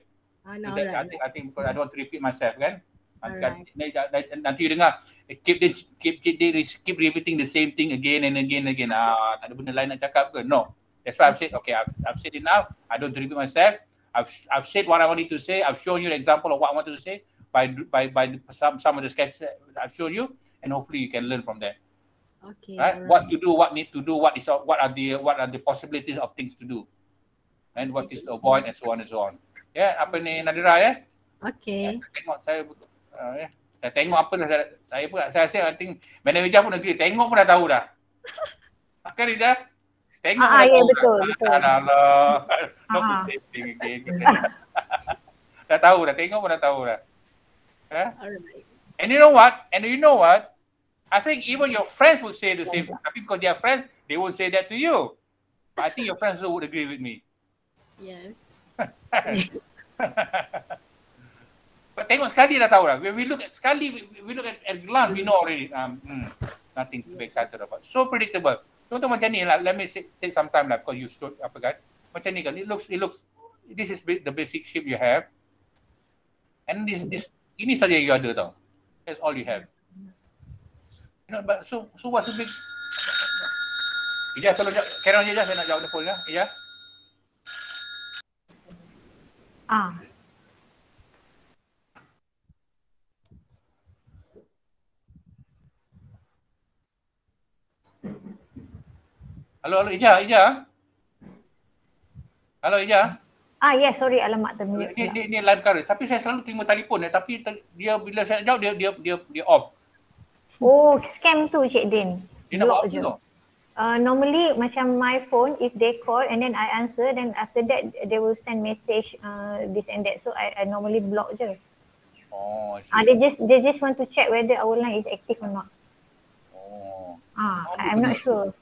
No, I think because I don't want to repeat myself kan. Nanti you dengar keep repeating the same thing again and again. Tak ada benda lain nak cakap ke? No. That's why I've said okay, I've said it now. I don't want to repeat myself. I've said what I wanted to say. I've shown you an example of what I wanted to say by some of the sketches I've shown you, and hopefully you can learn from that. Okay. Right? What to do, what need to do, what are the possibilities of things to do, and what is to avoid, and so on and so on. Ya, apa ni Nadira ya? Okay. Tengok saya saya tengok apa saya pun saya rasa I think manager pun agree. Tengok pun dah tahu dah. Kan Rida? Tengok pun dah tahu. Betul. Allah. Not mistaking again. Dah tahu dah, tengok pun dah tahu dah. Alright. And you know what? I think even your friends would say the same. Tapi because they are friends, they won't say that to you. But I think your friends also would agree with me. Yes. But tengok sekali dah tahu dah. When we look at sekali, we look at glance, we know already. Nothing to be excited about. So predictable. Contoh macam ni lah. Let me take some time lah because you showed apa kan. Macam ni kan. It looks. This is the basic shape you have. And this ini saja you ada tau. That's all you have. You know, but so what's the big? Ija, tolong carry on Ija, saya nak jawab telefon ya. Ija. Halo Ija. Halo Ija. Yes, sorry, alamak termute. Ni live coverage. Tapi saya selalu terima telefon tapi dia bila saya jawab dia off. Oh, scam tu Cik Din. Dia nak buat apa tu? Normally macam my phone, if they call and then I answer, then after that they will send message this and that. So I normally block je. Oh, they just want to check whether our line is active or not. Oh. I'm not sure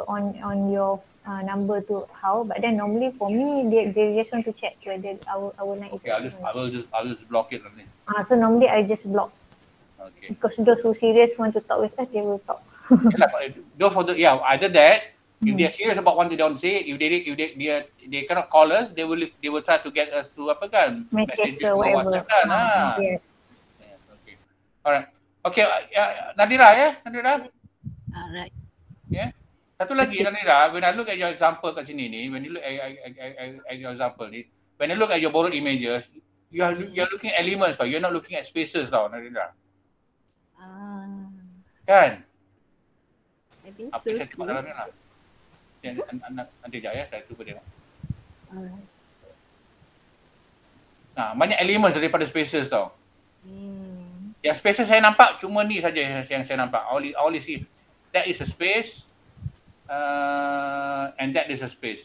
on your number to how, but then normally for me they just want to check whether our line is active or not. I'll just block it nanti. So normally I just block. Okay. Because those who serious want to talk with us, they will talk. Either that, if they are serious about what they don't say, if they cannot call us, they will try to get us to apa kan, messages or WhatsApp kan. Yes. Okay. Alright. Okay, Nadira ya, Nadira. Alright. Yeah. Satu lagi Nadira, when I look at your example kat sini ni, when you look at your example ni, when you look at your borrowed images, you are looking at elements tau, you're not looking at spaces tau Nadira. Kan? I think apa so. saya tengok dalam ni lah. Nanti sekejap ya, saya cuba tengok. Alright. Banyak elements daripada spaces tau. Yang spaces saya nampak cuma ni saja yang saya nampak. I only see that is a space and that is a space.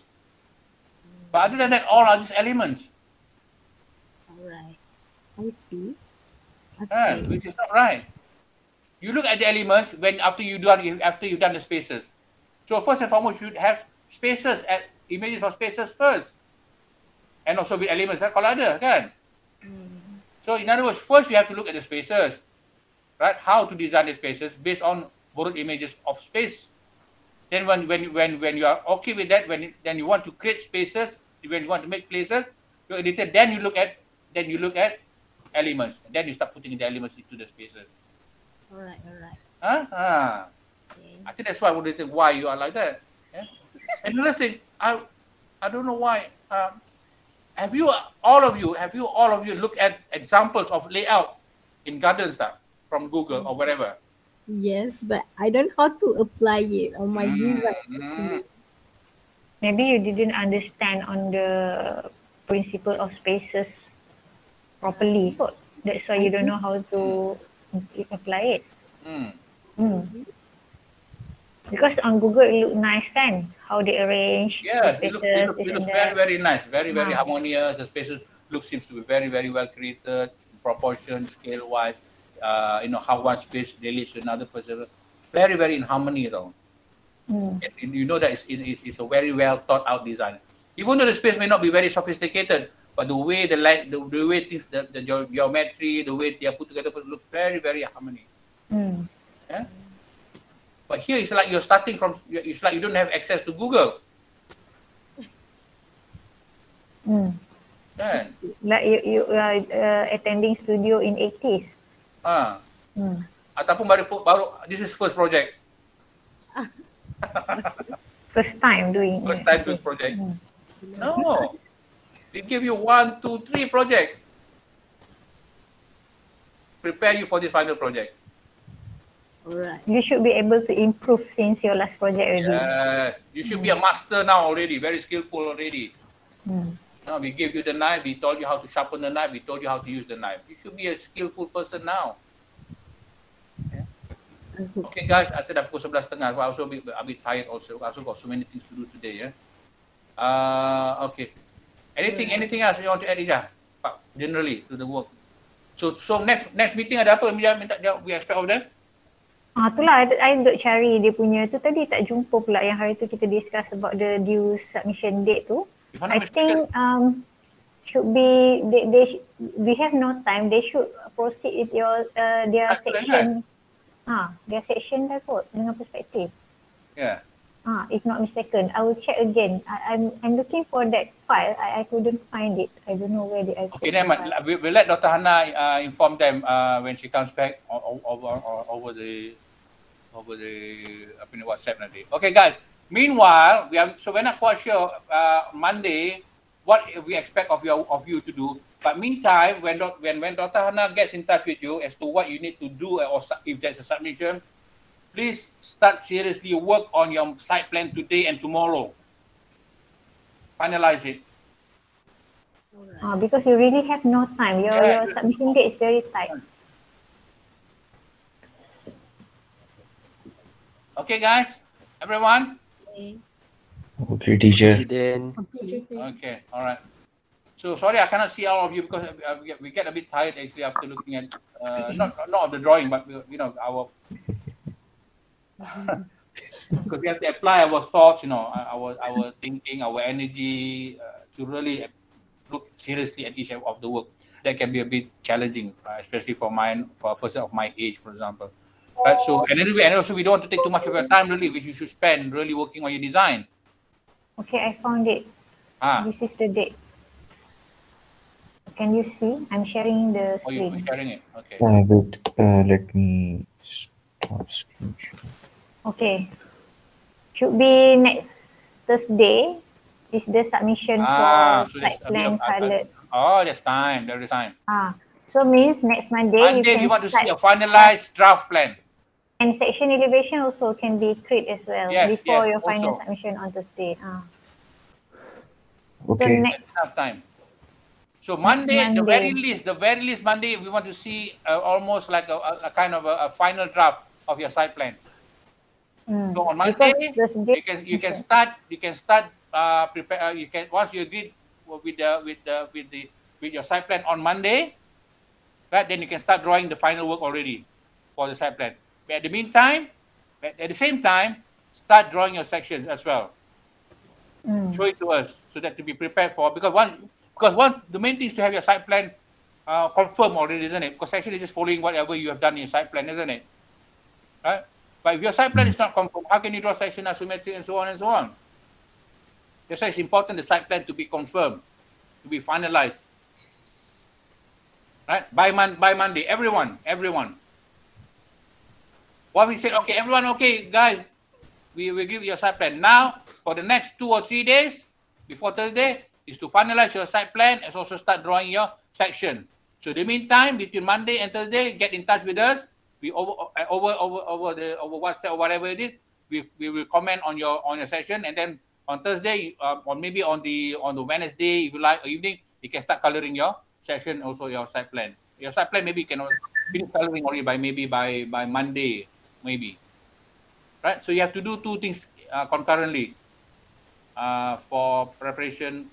But other than that, all are just elements. Alright. I see. Okay. Which is not right. You look at the elements after you've done the spaces. So first and foremost, you should have spaces at images of spaces first, and also with elements kalau ada kan. So in other words, first you have to look at the spaces, right? How to design the spaces based on borrowed images of space. Then when you are okay with that, then you want to create spaces, when you want to make places, your editor, then you look at elements. Then you start putting the elements into the spaces. All right. Okay. I think that's why I would say why you are like that. Yeah? Another thing, I don't know why. Have you all of you looked at examples of layout in garden stuff from Google or whatever? Yes, but I don't know how to apply it on my design. Maybe you didn't understand on the principle of spaces properly. That's why you don't know how to apply it. Because on Google it look nice, kan? How they arrange Yeah, the it spaces. looks very, very nice, very, very harmonious. The spaces seems to be very, very well created, proportion, scale wise. How one space relates to another person. Very, very in harmony, though. And you know that it's a very well thought out design. Even though the space may not be very sophisticated, but the way the light, the way things, the geometry, the way they are put together, looks very, very harmony. Yeah? But here it's like you're starting from. It's like you don't have access to Google. Yeah. Like you are attending studio in 80s. Ataupun baru this is first project. First time doing project. No. They give you 1, 2, 3 project. Prepare you for this final project. Alright. You should be able to improve since your last project already. Yes. You should be a master now already, very skillful already. Now we gave you the knife, we told you how to sharpen the knife, we told you how to use the knife. You should be a skillful person now. Yeah. Okay guys, I said pukul 11:30. I also a bit tired also. I also got so many things to do today. Yeah. Okay. Anything else you want to add, Ija? Generally to the work. So next meeting ada apa? We expect of them? Itulah I duk cari dia punya tu tadi tak jumpa pula yang hari tu kita discuss about the due submission date tu. I think should be we have no time. They should proceed with their section. Their section dah kot dengan perspektif. Yeah. If not mistaken, I will check again. I'm looking for that file. I couldn't find it. I don't know where I. Okay, then we'll let Dr. Hannah inform them when she comes back over the WhatsApp nanti. Okay, guys. Meanwhile, we're not quite sure Monday what we expect of you to do. But meantime, when Dr. Hannah gets in touch with you as to what you need to do or if there's a submission, please start seriously work on your site plan today and tomorrow. Finalize it. Because you really have no time. Your submission date is very tight. Okay, guys. Everyone? Okay, teacher. Okay, all right. So sorry, I cannot see all of you because we get a bit tired actually after looking at not of the drawing, but our because we have to apply our thoughts, our thinking, our energy to really look seriously at each of the work. That can be a bit challenging, especially for a person of my age, for example. Right, so and also we don't want to take too much of your time really, which you should spend really working on your design. Okay, I found it. This is the date. Can you see? I'm sharing the screen. You're sharing it. Okay. Wait, let me stop screen share. Okay. Should be next Thursday. Is the submission for site plan pilot. There's time. There is time. So means next Monday you want to see a finalized draft plan. And section elevation also can be created as well before your final submission on Thursday. Okay. So next time. So Monday, the very least Monday, we want to see almost like a kind of a final draft of your site plan. So on Monday, you can start prepare. You can once you agree with your site plan on Monday, right? Then you can start drawing the final work already for the site plan. But at the same time, start drawing your sections as well. Show it to us so that to be prepared for because the main thing is to have your site plan confirmed already, isn't it? Because section is just following whatever you have done in your site plan, isn't it? Right? But if your site plan is not confirmed, how can you draw section asymmetric and so on and so on? That's why it's important the site plan to be confirmed, to be finalized. Right? By Monday, everyone. What we said, okay, everyone, okay, guys, we will give you a site plan. Now, for the next 2 or 3 days, before Thursday, is to finalize your site plan and also start drawing your section. So in the meantime, between Monday and Thursday, get in touch with us. We over WhatsApp or whatever it is, we will comment on your section, and then on Thursday or maybe on the Wednesday, if you like, or evening, you can start coloring your section, also your site plan. Your site plan maybe you can finish coloring only by Monday, maybe. Right? So you have to do 2 things concurrently for preparation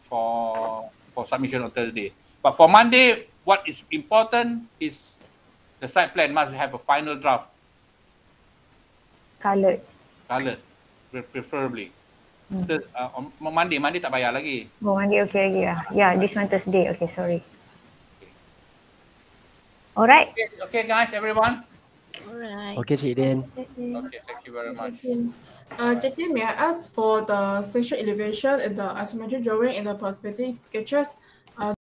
for submission on Thursday. But for Monday, what is important is the site plan must have a final draft. Coloured, preferably. On Monday tak payah lagi. Oh, Monday, okay lagi lah. Yeah, this one Thursday. Okay, sorry. Alright. Okay, guys, everyone. Alright. Okay, Cik Din. Okay, thank you very much. Cik Din, may I ask for the section elevation and the isometric drawing and the perspective sketches?